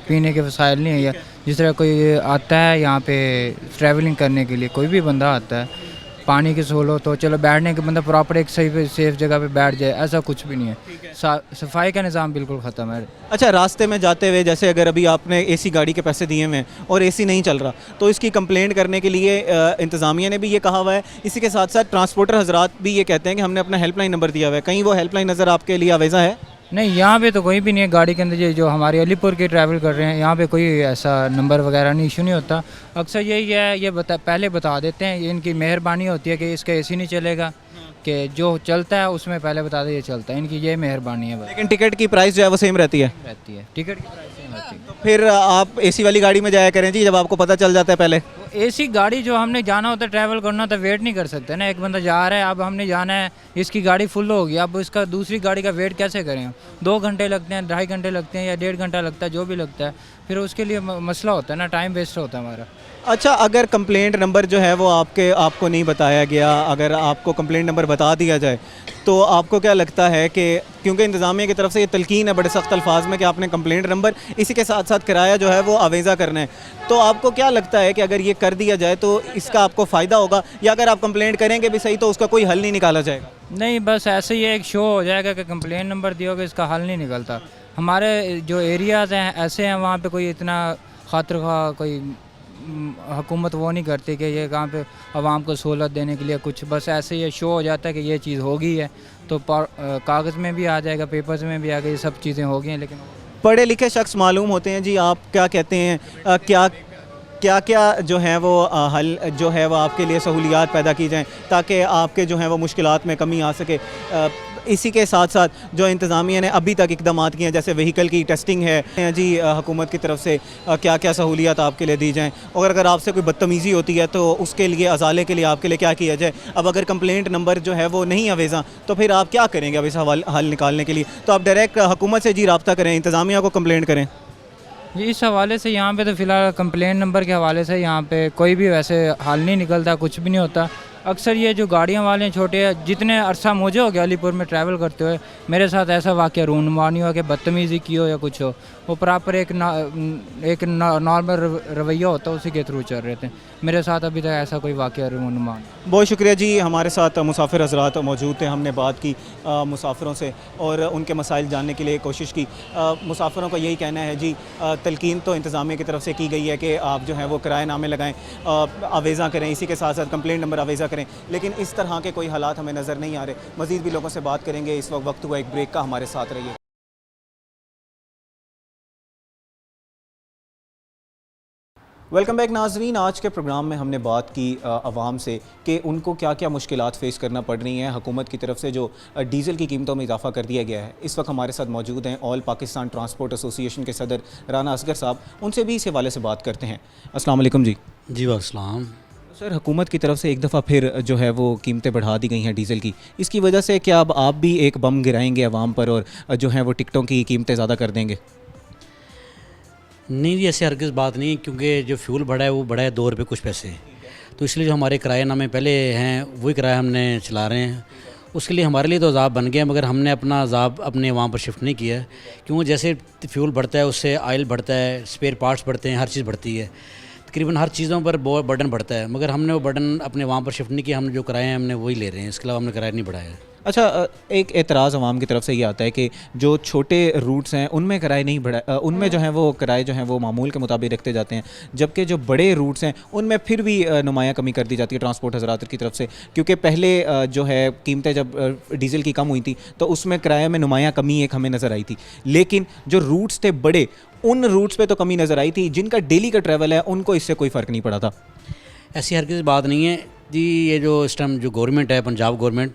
पीने के वसाइल नहीं है, जिस तरह कोई आता है यहाँ पे ट्रैवलिंग करने के लिए, कोई भी बंदा आता है, पानी की सहूलत हो, चलो बैठने के बंदा प्रॉपर एक सही सेफ जगह पे बैठ जाए, ऐसा कुछ भी नहीं है। सफाई का निज़ाम बिल्कुल ख़त्म है। अच्छा, रास्ते में जाते हुए जैसे अगर अभी आपने AC गाड़ी के पैसे दिए हुए हैं और AC नहीं चल रहा, तो इसकी कंप्लेंट करने के लिए इंतज़ामिया ने भी ये कहा हुआ है। इसी के साथ साथ ट्रांसपोर्टर हज़रात भी ये कहते हैं कि हमने अपना हेल्पलाइन नंबर दिया हुआ है, कहीं वो हेल्पलाइन नज़र आपके लिए आवेज़ा है? नहीं यहाँ पे तो कोई भी नहीं है गाड़ी के अंदर। ये जो हमारे अलीपुर के ट्रैवल कर रहे हैं यहाँ पे कोई ऐसा नंबर वगैरह नहीं, इशू नहीं होता। अक्सर यही है, ये पहले बता देते हैं, इनकी मेहरबानी होती है कि इसका AC नहीं चलेगा, कि जो चलता है उसमें पहले बता दे ये चलता है, इनकी ये मेहरबानी है। लेकिन टिकट की प्राइस जो है वो सेम रहती है? टिकट की प्राइस सेम रहती है। तो फिर आप AC वाली गाड़ी में जाया करें जी, जब आपको पता चल जाता है पहले। AC गाड़ी जो हमने जाना होता है, ट्रैवल करना होता है, वेट नहीं कर सकते ना। एक बंदा जा रहा है, अब हमने जाना है, इसकी गाड़ी फुल होगी, अब इसका दूसरी गाड़ी का वेट कैसे करें? 2 घंटे लगते हैं, 2.5 घंटे लगते हैं, या 1.5 घंटा लगता है, जो भी लगता है, फिर उसके लिए मसला होता है ना, टाइम वेस्ट होता है हमारा। अच्छा, अगर कंप्लेंट नंबर जो है वो आपको नहीं बताया गया, अगर आपको कंप्लेंट नंबर बता दिया जाए, तो आपको क्या लगता है कि क्योंकि इंतज़ामिया की तरफ से ये तलकीन है बड़े सख्त अल्फाज में कि आपने कंप्लेंट नंबर, इसी के साथ साथ किराया जो है वो आवेज़ा करना है, तो आपको क्या लगता है कि अगर ये कर दिया जाए तो इसका आपको फ़ायदा होगा, या अगर आप कंप्लेंट करेंगे भी सही तो उसका कोई हल नहीं निकाला जाएगा? नहीं, बस ऐसे ही एक शो हो जाएगा कि कंप्लेंट नंबर दियोगे, इसका हल नहीं निकलता। हमारे जो एरियाज़ हैं ऐसे हैं, वहाँ पे कोई इतना खातिर खा कोई हुकूमत वो नहीं करती कि ये कहाँ पे आवाम को सहूलत देने के लिए कुछ, बस ऐसे ये शो हो जाता है कि ये चीज़ हो गई है, तो कागज़ में भी आ जाएगा, पेपर्स में भी आ गई, ये सब चीज़ें हो गई हैं। लेकिन पढ़े लिखे शख्स मालूम होते हैं जी, आप क्या कहते हैं, क्या क्या जो है वो हल जो है वो आपके लिए सहूलियात पैदा की जाएँ ताकि आपके जो है वो मुश्किलात में कमी आ सके? इसी के साथ साथ जो इंतज़ामिया ने अभी तक इकदाम किए हैं, जैसे व्हीकल की टेस्टिंग है जी, हुकूमत की तरफ से क्या क्या सहूलियात आपके लिए दी जाएँ, और अगर आपसे कोई बदतमीज़ी होती है तो उसके लिए अजाले के लिए आपके लिए क्या किया जाए। अब अगर कंप्लेंट नंबर जो है वो नहीं अवेज़ा तो फिर आप क्या करेंगे अब इस हल निकालने के लिए? तो आप डायरेक्ट हुकूमत से जी रब्ता करें, इंतज़ामिया को कंप्लेंट करें। जी, इस हवाले से यहाँ पे तो फ़िलहाल कंप्लेंट नंबर के हवाले से यहाँ पे कोई भी वैसे हल नहीं निकलता, कुछ भी नहीं होता। अक्सर ये जो गाड़ियाँ वाले छोटे, जितने अरसा मुझे हो गया अलीपुर में ट्रैवल करते हुए, मेरे साथ ऐसा वाक़या रूनुमा नहीं हुआ कि बदतमीज़ी की हो या कुछ हो। वो प्रॉपर एक नॉर्मल रवैया होता है, उसी के थ्रू चल रहे थे। मेरे साथ अभी तक ऐसा कोई वाक़या रूनुमा। बहुत शुक्रिया जी, हमारे साथ मुसाफिर हज़रात मौजूद थे, हमने बात की मुसाफिरों से और उनके मसाइल जानने के लिए कोशिश की। मुसाफिरों का यही कहना है जी, तलकीन तो इंतज़ामिया की तरफ से की गई है कि आप जो है वो किराएनामे लगाएँ, अवेज़ा करें, इसी के साथ साथ कंप्लेंट नंबर अवेज़ा करें, लेकिन इस तरह के कोई हालात हमें नज़र नहीं आ रहे। मज़ीद भी लोगों से बात करेंगे, इस वक्त हुआ एक ब्रेक का, हमारे साथ रहिए। वेलकम बैक नाजरीन, आज के प्रोग्राम में हमने बात की आवाम से कि उनको क्या क्या मुश्किलात फ़ेस करना पड़ रही हैं हुकूमत की तरफ से जो डीज़ल की कीमतों में इजाफ़ा कर दिया गया है। इस वक्त हमारे साथ मौजूद हैं ऑल पाकिस्तान ट्रांसपोर्ट एसोसिएशन के सदर राना असगर साहब, उनसे भी इस हवाले से बात करते हैं। अस्सलाम वालेकुम जी। जी वालेकुम सर, हुकूमत की तरफ से एक दफ़ा फिर जो है वो कीमतें बढ़ा दी गई हैं डीज़ल की, इसकी वजह से क्या अब आप भी एक बम गिराएंगे आवाम पर और जो है वो टिकटों की कीमतें ज़्यादा कर देंगे? नहीं जी, ऐसे हरगिज़ बात नहीं, क्योंकि जो फ्यूल बढ़ा है वो बढ़ा है 2 रुपये कुछ पैसे, तो इसलिए जो हमारे किराएनामे पहले हैं वही किराया हमने चला रहे हैं। उसके लिए हमारे लिए तो अज़ाब बन गया, मगर हमने अपना अज़ाब अपने वहाँ पर शिफ्ट नहीं किया है, क्योंकि जैसे फ्यूल बढ़ता है उससे ऑयल बढ़ता है, स्पेयर पार्ट्स बढ़ते हैं, हर चीज़ बढ़ती है, तकरीबन हर चीज़ों पर बहुत बर्डन बढ़ता है, मगर हमने वो बर्डन अपने वहाँ पर शिफ्ट नहीं किया। हमने जो किराए हैं हमने वही ले रहे हैं, इसके अलावा हमने किराया नहीं बढ़ाया है। अच्छा, एक एतराज़ आवाम की तरफ से ये आता है कि जो छोटे रूट्स हैं उनमें किराए नहीं बढ़ा, उनमें जो है वो किराए जो हैं वो मामूल के मुताबिक रखते जाते हैं, जबकि जो बड़े रूट्स हैं उनमें फिर भी नुमाया कमी कर दी जाती है ट्रांसपोर्ट हज़रात की तरफ से, क्योंकि पहले जो है कीमतें जब डीज़ल की कम हुई थी तो उसमें किराए में नुमाया कमी एक हमें नज़र आई थी, लेकिन जो रूट्स थे बड़े, उन रूट्स पे तो कमी नज़र आई थी, जिनका डेली का ट्रैवल है उनको इससे कोई फ़र्क नहीं पड़ा था। ऐसी हरगिज़ बात नहीं है जी। ये जो इस टाइम जो गवर्नमेंट है, पंजाब गवर्नमेंट,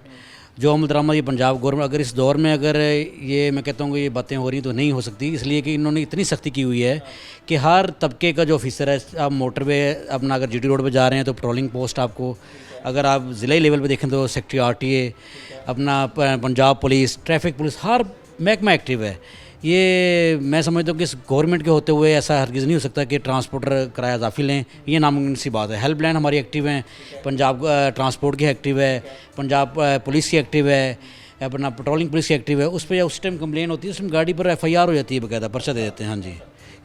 जो अमल दरामद ये पंजाब गवर्नमेंट, अगर इस दौर में अगर ये मैं कहता हूँ कि ये बातें हो रही तो नहीं हो सकती, इसलिए कि इन्होंने इतनी सख्ती की हुई है कि हर तबके का जो ऑफिसर है, आप मोटरवे अपना अगर जीटी रोड पर जा रहे हैं तो पेट्रोलिंग पोस्ट आपको, अगर आप ज़िले लेवल पे देखें तो सेक्रेटरी आरटीए, अपना पंजाब पुलिस, ट्रैफिक पुलिस, हर महकमा एक्टिव है। ये मैं समझता हूँ कि इस गवर्नमेंट के होते हुए ऐसा हरगिज़ नहीं हो सकता कि ट्रांसपोर्टर किराया इजाफी लें, ये नामुमकिन सी बात है। हेल्प लाइन हमारी एक्टिव हैं, पंजाब ट्रांसपोर्ट की एक्टिव है, पंजाब पुलिस की एक्टिव है, अपना पेट्रोलिंग पुलिस की एक्टिव है। उस पर उस टाइम कंप्लेन होती है, उस टाइम गाड़ी पर FIR हो जाती है, बाकायदा पर्चा दे देते हैं। हाँ जी,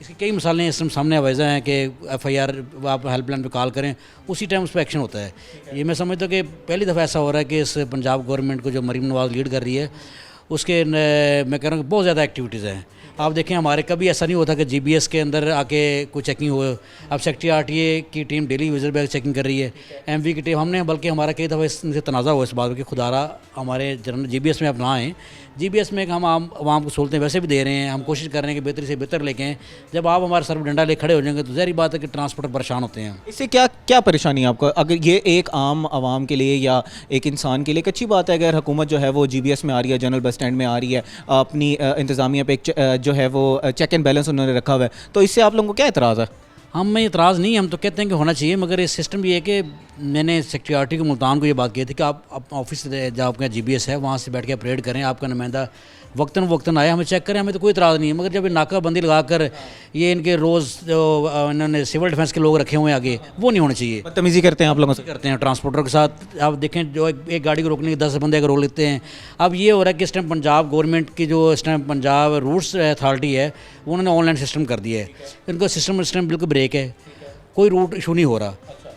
इसकी कई मिसालें इस टाइम सामने आवाज़ा हैं कि FIR आप हेल्पलाइन पे कॉल करें, उसी टाइम उस पर एक्शन होता है। ये मैं समझता हूँ कि पहली दफ़ा ऐसा हो रहा है कि इस पंजाब गवर्नमेंट को जो मरीम नवाज़ लीड कर रही है, उसके मैं कह रहा हूँ कि बहुत ज़्यादा एक्टिविटीज़ हैं। आप देखें, हमारे कभी ऐसा नहीं होता कि GBS के अंदर आके कोई चेकिंग हो। अब सेक्रेटरी RTA की team daily visit bag checking कर रही है, MV की टीम, हमने बल्कि हमारा कई दफ़ा इससे तनाज़ा हुआ इस बात कि खुदारा हमारे जनरल GBS में अब ना आएँ। GBS में हम आवाम को सहूलतें वैसे भी दे रहे हैं, हम कोशिश कर रहे हैं कि बेहतरी से बेहतर लेके आएँ। जब आप हमारे सर पर डंडा ले खड़े हो जाएंगे तो ज़ाहिर बात है कि ट्रांसपोर्टर परेशान होते हैं। इससे क्या क्या परेशानी है आपको? अगर ये एक आम आवाम के लिए या एक इंसान के लिए एक अच्छी बात है अगर हुकूमत जो है वो GBS में आ रही है, जनरल बस स्टैंड में आ रही है, अपनी इंतज़ामिया पे एक जो है वो चेक एंड बैलेंस उन्होंने रखा हुआ है, तो इससे आप लोगों को क्या एतराज़ है? हम में इतराज़ नहीं, हम तो कहते हैं कि होना चाहिए, मगर इस सिस्टम ये है कि मैंने सेक्रेटरी RTA को मुल्तान को ये बात की थी कि आप ऑफिस जहाँ आपका GBS है वहाँ से बैठ के परेड करें, आपका नुमाइंदा वक्तन आए, हमें चेक करें, हमें तो कोई इतराज़ नहीं है। मगर जब नाकाबंदी लगाकर ये इनके रोज़ जो इन्होंने सिविल डिफेंस के लोग रखे हुए हैं आगे, वो नहीं होना चाहिए। बदतमीज़ी करते हैं आप लोगों से? करते हैं ट्रांसपोर्टर के साथ। आप देखें, जो एक गाड़ी को रोकने के 10 बंदे अगर रोक लेते हैं। अब ये हो रहा है कि इस टाइम पंजाब गवर्नमेंट की जो इस टाइम पंजाब रूट्स अथॉरिटी है, उन्होंने ऑनलाइन सिस्टम कर दिया है, इनका सिस्टम इस टाइम बिल्कुल ब्रेक है, कोई रूट इशू नहीं हो रहा।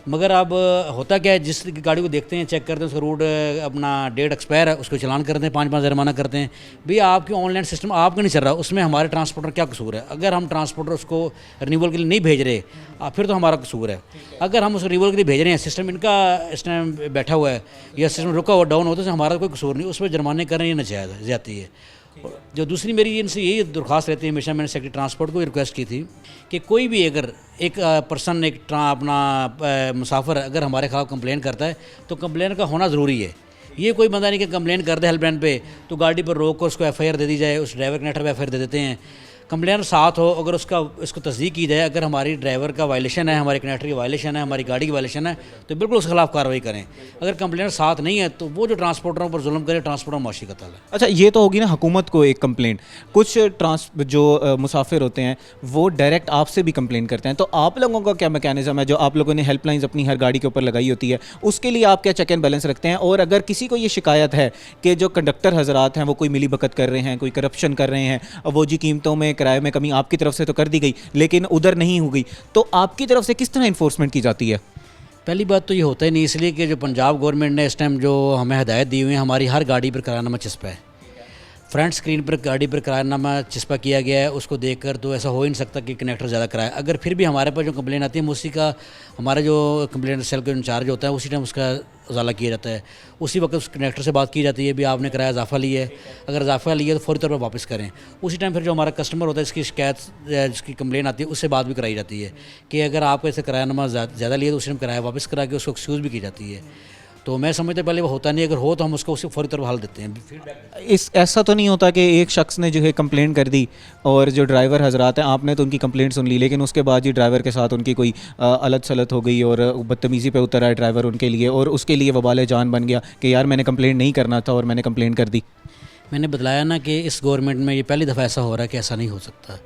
मगर अब होता क्या है, जिस गाड़ी को देखते हैं, चेक करते हैं, उसका रूट अपना डेट एक्सपायर है, उसको चलान करते हैं, 5 जुर्माना करते हैं। भैया आपकी ऑनलाइन सिस्टम आपका नहीं चल रहा, उसमें हमारे ट्रांसपोर्टर क्या कसूर है? अगर हम ट्रांसपोर्टर उसको रिन्यूअल के लिए नहीं भेज रहे, फिर तो हमारा कसूर है। अगर हम उसको रिन्यूअल के लिए भेज रहे हैं, सिस्टम इनका इस टाइम बैठा हुआ है या सिस्टम रुका हुआ डाउन होता है, तो हमारा कोई कसूर नहीं, उस पर जुर्माने करना ये नाजायज़ है, ज़्यादती है। जो दूसरी मेरी इनसे यही दरख्वास्त रहती है, हमेशा मैंने सेक्रेटरी ट्रांसपोर्ट को रिक्वेस्ट की थी कि कोई भी अगर एक पर्सन अपना मुसाफिर अगर हमारे खिलाफ कंप्लेन करता है तो कंप्लेन का होना ज़रूरी है, ये कोई बंदा नहीं कि कंप्लेन कर दे हेल्पलाइन पे तो गाड़ी पर रोक कर उसको एफआईआर दे दी जाए, उस ड्राइवर कनेक्टर पर एफआईआर दे देते हैं। कंप्लेनर साथ हो, अगर इसको तस्दीक की जाए, अगर हमारी ड्राइवर का वायलेशन है, हमारे कनेक्टर की वायलेशन है, हमारी गाड़ी की वायलेशन है, तो बिल्कुल उसके खिलाफ कार्रवाई करें। अगर कंप्लेनर साथ नहीं है तो वो जो ट्रांसपोर्टरों पर जुल्म करे, ट्रांसपोर्टर माशी कत्ल है। अच्छा, ये तो होगी ना हुकूमत को एक कंप्लेंट। कुछ जो मुसाफिर होते हैं वो डायरेक्ट आपसे भी कंप्लेंट करते हैं, तो आप लोगों का क्या मैकेनिज़्म है? जो आप लोगों ने हेल्पलाइंस अपनी हर गाड़ी के ऊपर लगाई होती है, उसके लिए आप क्या चेक एंड बैलेंस रखते हैं? और अगर किसी को ये शिकायत है कि जो कंडक्टर हजरात हैं वो कोई मिली भगत कर रहे हैं, कोई करप्शन कर रहे हैं, वो जी कीमतों में किराए में कमी आपकी तरफ से तो कर दी गई लेकिन उधर नहीं हो गई, तो आपकी तरफ से किस तरह इन्फोर्समेंट की जाती है? पहली बात तो ये होता ही नहीं, इसलिए कि जो पंजाब गवर्नमेंट ने इस टाइम जो हमें हदायत दी हुई है, हमारी हर गाड़ी पर किरायानामा चिस्पा है। फ्रंट स्क्रीन पर गाड़ी पर किरायानामा चिस्पा किया गया है, उसको देखकर तो ऐसा हो ही नहीं सकता कि कनेक्टर ज़्यादा किराया। अगर फिर भी हमारे पास जो कंप्लेन आती है, उसी का हमारा जो कंप्लेंट सेल का इंचार्ज होता है उसी टाइम उसका उजाला किया जाता है। उसी वक्त उस कनेक्टर से बात की जाती है, भी आपने किराया इजाफा लिया है, अगर इजाफा लिया तो फौरी तौर पर वापस करें। उसी टाइम फिर जो हमारा कस्टमर होता है, इसकी शिकायत जिसकी कंप्लेन आती है, उससे बात भी कराई जाती है कि अगर आपको ऐसे किरायानामा ज़्यादा लिया तो उसी टाइम किराया वापस करा के उसको एक्सक्यूज़ भी की जाती है। तो मैं समझता पहले वो होता नहीं, अगर हो तो हम उसको उसी फौरी तौर पर हल देते हैं। इस ऐसा तो नहीं होता कि एक शख्स ने जो है कंप्लेंट कर दी और जो ड्राइवर हजरात हैं, आपने तो उनकी कंप्लेंट सुन ली, लेकिन उसके बाद ही ड्राइवर के साथ उनकी कोई अलत सलत हो गई और बदतमीज़ी पे उतर आए ड्राइवर उनके लिए, और उसके लिए वबाले जान बन गया कि यार मैंने कंप्लेंट नहीं करना था और मैंने कंप्लेंट कर दी? मैंने बताया ना कि इस गवर्नमेंट में ये पहली दफ़ा ऐसा हो रहा है कि ऐसा नहीं हो सकता,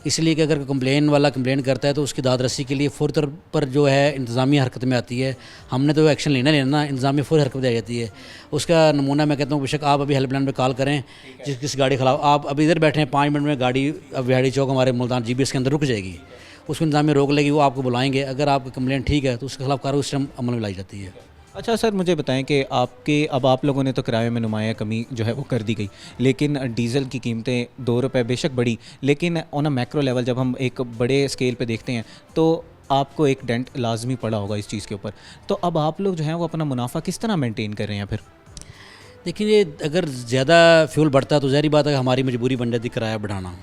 इसलिए कि अगर कंप्लेन वाला कंप्लेन करता है तो उसकी दाद रसी के लिए फौरी तौर पर जो है इंतज़ामी हरकत में आती है। हमने तो एक्शन लेना ना, इंतज़ामी फौरी हरकत में आ जाती है। उसका नमूना मैं कहता हूँ, बेशक आप अभी हेल्पलाइन पे कॉल करें, जिस गाड़ी के खिलाफ आप अभी इधर बैठे हैं, 5 मिनट में गाड़ी अब बिहाड़ी चौक हमारे मुल्तान GBS के अंदर रुक जाएगी, उसको इंतज़ामी रोक लेगी, वो आपको बुलाएंगे। अगर आपकी कंप्लेन ठीक है तो उसके खिलाफ कार्रवाई उस टाइम अमल में लाई जाती है। अच्छा सर, मुझे बताएं कि अब आप लोगों ने तो किराए में नुमाया कमी जो है वो कर दी गई, लेकिन डीज़ल की कीमतें 2 रुपये बेशक बढ़ी, लेकिन ऑन अ मैक्रो लेवल जब हम एक बड़े स्केल पे देखते हैं तो आपको एक डेंट लाजमी पड़ा होगा इस चीज़ के ऊपर। तो अब आप लोग जो हैं वो अपना मुनाफा किस तरह मेंटेन कर रहे हैं फिर? देखिए, अगर ज़्यादा फ्यूल बढ़ता है तो ज़ाहिर बात है हमारी मजबूरी बन जाती किराया बढ़ाना।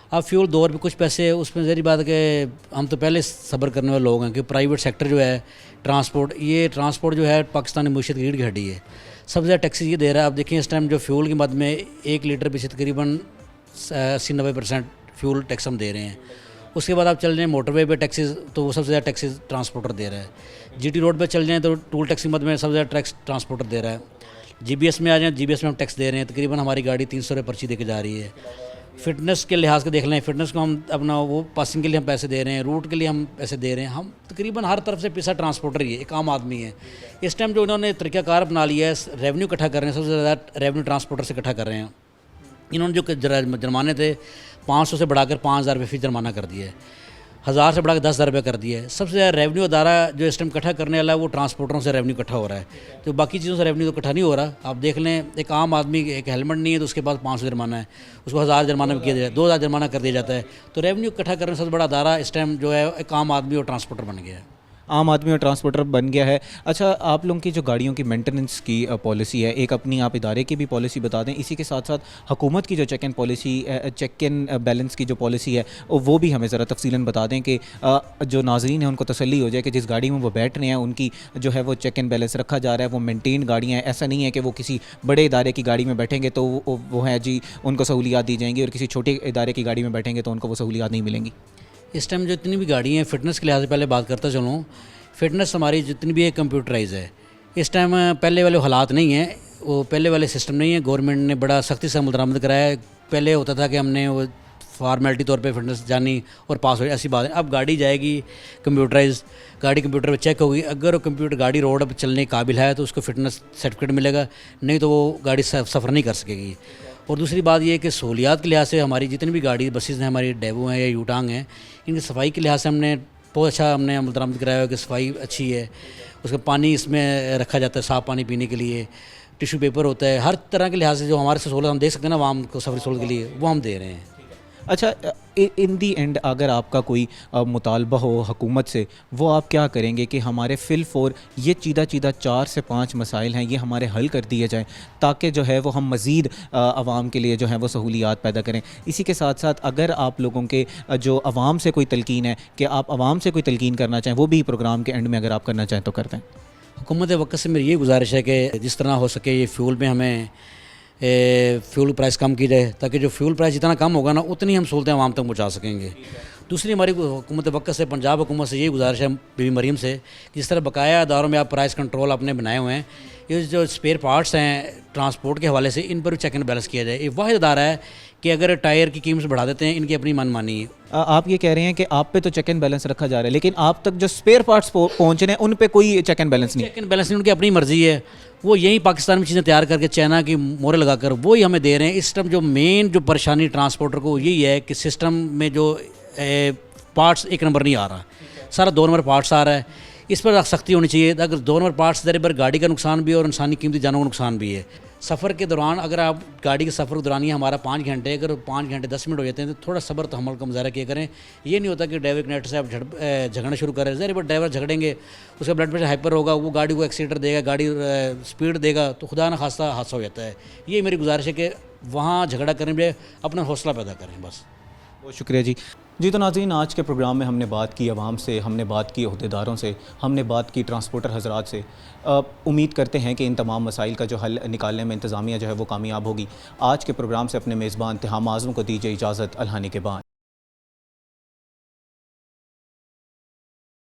अब फ्यूल 2 रुपये कुछ पैसे, उसमें ज़ाहिर बात है कि हम तो पहले सब्र करने वाले लोग हैं कि प्राइवेट सेक्टर जो है ट्रांसपोर्ट जो है पाकिस्तानी मुशीयत की रीढ़ की हड्डी है। सबसे ज़्यादा टैक्सी ये दे रहा है। आप देखिए इस टाइम जो फ्यूल की मद में 1 लीटर पीछे तकरीबन 80-90% फ्यूल टैक्स हम दे रहे हैं। उसके बाद आप चल जाएँ मोटरवे पे टैक्सीज, तो वो सबसे ज़्यादा टैक्सी ट्रांसपोर्टर दे रहा है। GT रोड पे चल जाएँ तो टूल टैक्स की मद में सबसे ज़्यादा टैक्स ट्रांसपोर्टर दे रहा है। GBS में आ जाएँ, GBS में हम टैक्स दे रहे हैं, तकरीबन हमारी गाड़ी 300 रुपये पर्ची दे के जा रही है। फ़िटनेस के लिहाज से देख लें, फ़िटनेस को हम अपना वो पासिंग के लिए हम पैसे दे रहे हैं, रूट के लिए हम पैसे दे रहे हैं। हम तकरीबन हर तरफ से पैसा ट्रांसपोर्टर ही है, एक आम आदमी है। इस टाइम जो उन्होंने तरीक़ाकार अपना लिया है, रेवेन्यू इकट्ठा कर रहे हैं, सबसे ज़्यादा रेवेन्यू ट्रांसपोर्टर से इकट्ठा कर रहे हैं। इन्होंने जो जुर्माने थे 500 से बढ़ाकर 5000 रुपये फ़ी जुर्माना कर दिया है, 1000 से बढ़ाकर 10,000 रुपये कर दिया है। सबसे ज़्यादा रेवेन्यू अदारा जो इस टाइम इकट्ठा करने वाला है वो ट्रांसपोर्टरों से रेवेन्यू इकट्ठा हो रहा है, तो बाकी चीज़ों से रेवेन्यू तो इकट्ठा नहीं हो रहा। आप देख लें, एक आम आदमी एक हेलमेट नहीं है तो उसके पास 500 जुर्माना है, उसको 1000 जुर्माना भी किया जाए, 2000 जुर्माना कर दिया जाता है। तो रेवेन्यू इकट्ठा करने से सबसे बड़ा अदारा इस टाइम जो है एक आम आदमी और ट्रांसपोर्टर बन गया है। आम आदमी और ट्रांसपोर्टर बन गया है। अच्छा, आप लोगों की जो गाड़ियों की मेंटेनेंस की पॉलिसी है, एक अपनी आप इदारे की भी पॉलिसी बता दें, इसी के साथ साथ हुकूमत की जो चेक एंड बैलेंस की जो पॉलिसी है वो भी हमें ज़रा तफसीलन बता दें कि जो नाज़रीन हैं उनको तसल्ली हो जाए कि जिस गाड़ी में वो बैठ रहे हैं उनकी जो है वो चेक एंड बैलेंस रखा जा रहा है, वो मेंटेन गाड़ियाँ हैं। ऐसा नहीं है कि वो किसी बड़े इदारे की गाड़ी में बैठेंगे तो वो है जी उनको सहूलियात दी जाएंगी और किसी छोटे इदारे की गाड़ी में बैठेंगे तो उनको वो सहूलियात नहीं मिलेंगी। इस टाइम जितनी भी गाड़ी हैं, फ़िटनेस के लिहाज से पहले बात करता चलूँ, फ़िटनेस हमारी जितनी भी है कंप्यूटराइज है। इस टाइम पहले वाले हालात नहीं हैं, वो पहले वाले सिस्टम नहीं है। गवर्नमेंट ने बड़ा सख्ती से अमल दरामद कराया है। पहले होता था कि हमने वो फॉर्मेलिटी तौर पे फिटनेस जानी और पास हो, ऐसी बात है। अब गाड़ी जाएगी कंप्यूटराइज, गाड़ी कंप्यूटर पे चेक होगी, अगर वो कंप्यूटर गाड़ी रोड पर चलने के काबिल है तो उसको फिटनेस सर्टिफिकेट मिलेगा, नहीं तो वो गाड़ी सफ़र नहीं कर सकेगी। और दूसरी बात ये है कि सहूलियात के लिहाज से हमारी जितनी भी गाड़ी बसेज़ हैं, हमारी डेवो हैं या यूटांग हैं, इनकी सफाई के लिहाज से हमने बहुत अच्छा अमल दरामद कराया है कि सफाई अच्छी है। उसका पानी इसमें रखा जाता है साफ़ पानी पीने के लिए, टिश्यू पेपर होता है, हर तरह के लिहाज से जो हमारे से सहूलत हम दे सकते हैं ना आवाम को सफर सहूलत के लिए, वो हम दे रहे हैं। अच्छा, इन दी एंड अगर आपका कोई मुतालबा हो हुकूमत से, वो आप क्या करेंगे कि हमारे फिल ये चीदा 4 से 5 मसाइल हैं, ये हमारे हल कर दिए जाएं ताकि जो है वो हम मज़ीद आवाम के लिए जो है वो सहूलियात पैदा करें। इसी के साथ साथ अगर आप लोगों के जो आवाम से कोई तलकीन है कि आप आवाम से कोई तलकीन करना चाहें, वो भी प्रोग्राम के एंड में अगर आप करना चाहें तो करते हैं। हुकूमत वक्त से मेरी ये गुजारिश है कि जिस तरह हो सके ये फ्यूल में हमें फ्यूल प्राइस कम की जाए, ताकि जो फ्यूल प्राइस जितना कम होगा ना उतनी हम सहूलतें आवाम तक पहुँचा सकेंगे। दूसरी हमारी हुकूमत वक्त से, पंजाब हुकूमत से ये गुजारिश है बीबी मरीम से, कि जिस तरह बकाया अदारों में आप प्राइस कंट्रोल आपने बनाए हुए हैं, ये जो स्पेयर पार्ट्स हैं ट्रांसपोर्ट के हवाले से, इन पर भी चेक एंड बैलेंस किया जाए। ये वाहिद अदारा है कि अगर टायर की कीमत बढ़ा देते हैं, इनकी अपनी मनमानी है। आप ये कह रहे हैं कि आप पे तो चेक एंड बैलेंस रखा जा रहा है, लेकिन आप तक जो स्पेयर पार्ट्स पहुंच रहे हैं उन पे कोई चेक एंड बैलेंस नहीं? चेक एंड बैलेंस नहीं, उनकी अपनी मर्जी है। वो यही पाकिस्तान में चीज़ें तैयार करके चाइना की मोहरें लगाकर वो ही हमें दे रहे हैं। इस टाइम जो मेन जो परेशानी ट्रांसपोर्टर को यही है कि सिस्टम में जो पार्ट्स एक नंबर नहीं आ रहा, सारा 2 नंबर पार्ट्स आ रहा है। इस पर सख्ती होनी चाहिए। अगर 2 नंबर पार्ट्स दे पर गाड़ी का नुकसान भी है और इंसानी कीमती जानों का नुकसान भी है। सफ़र के दौरान अगर आप गाड़ी के सफ़र के दौरान ही हमारा 5 घंटे, अगर 5 घंटे 10 मिनट हो जाते हैं तो थोड़ा सब्र तो हमल का मुजाहरा किया करें। ये नहीं होता कि ड्राइवर कनेक्टर से आप झगड़ना शुरू करें। ज़रा बट ड्राइवर झगड़ेंगे, उसका ब्लड प्रेशर हाइपर होगा, वो गाड़ी को एक्सीटर देगा, गाड़ी स्पीड देगा, तो खुदा न खास्ता हादसा हो जाता है। ये मेरी गुजारिश है कि वहाँ झगड़ा करने में अपना हौसला पैदा करें बस। बहुत शुक्रिया जी। जी तो नाज़रीन, आज के प्रोग्राम में हमने बात की अवाम से, हमने बात की अहदेदारों से, हमने बात की ट्रांसपोर्टर हजरात से। उम्मीद करते हैं कि इन तमाम मसाइल का जो हल निकालने में इंतज़ामिया जो है वो कामयाब होगी। आज के प्रोग्राम से अपने मेज़बान तिहाम आज़म को दीजिए इजाज़त। अल्लाह के बाद।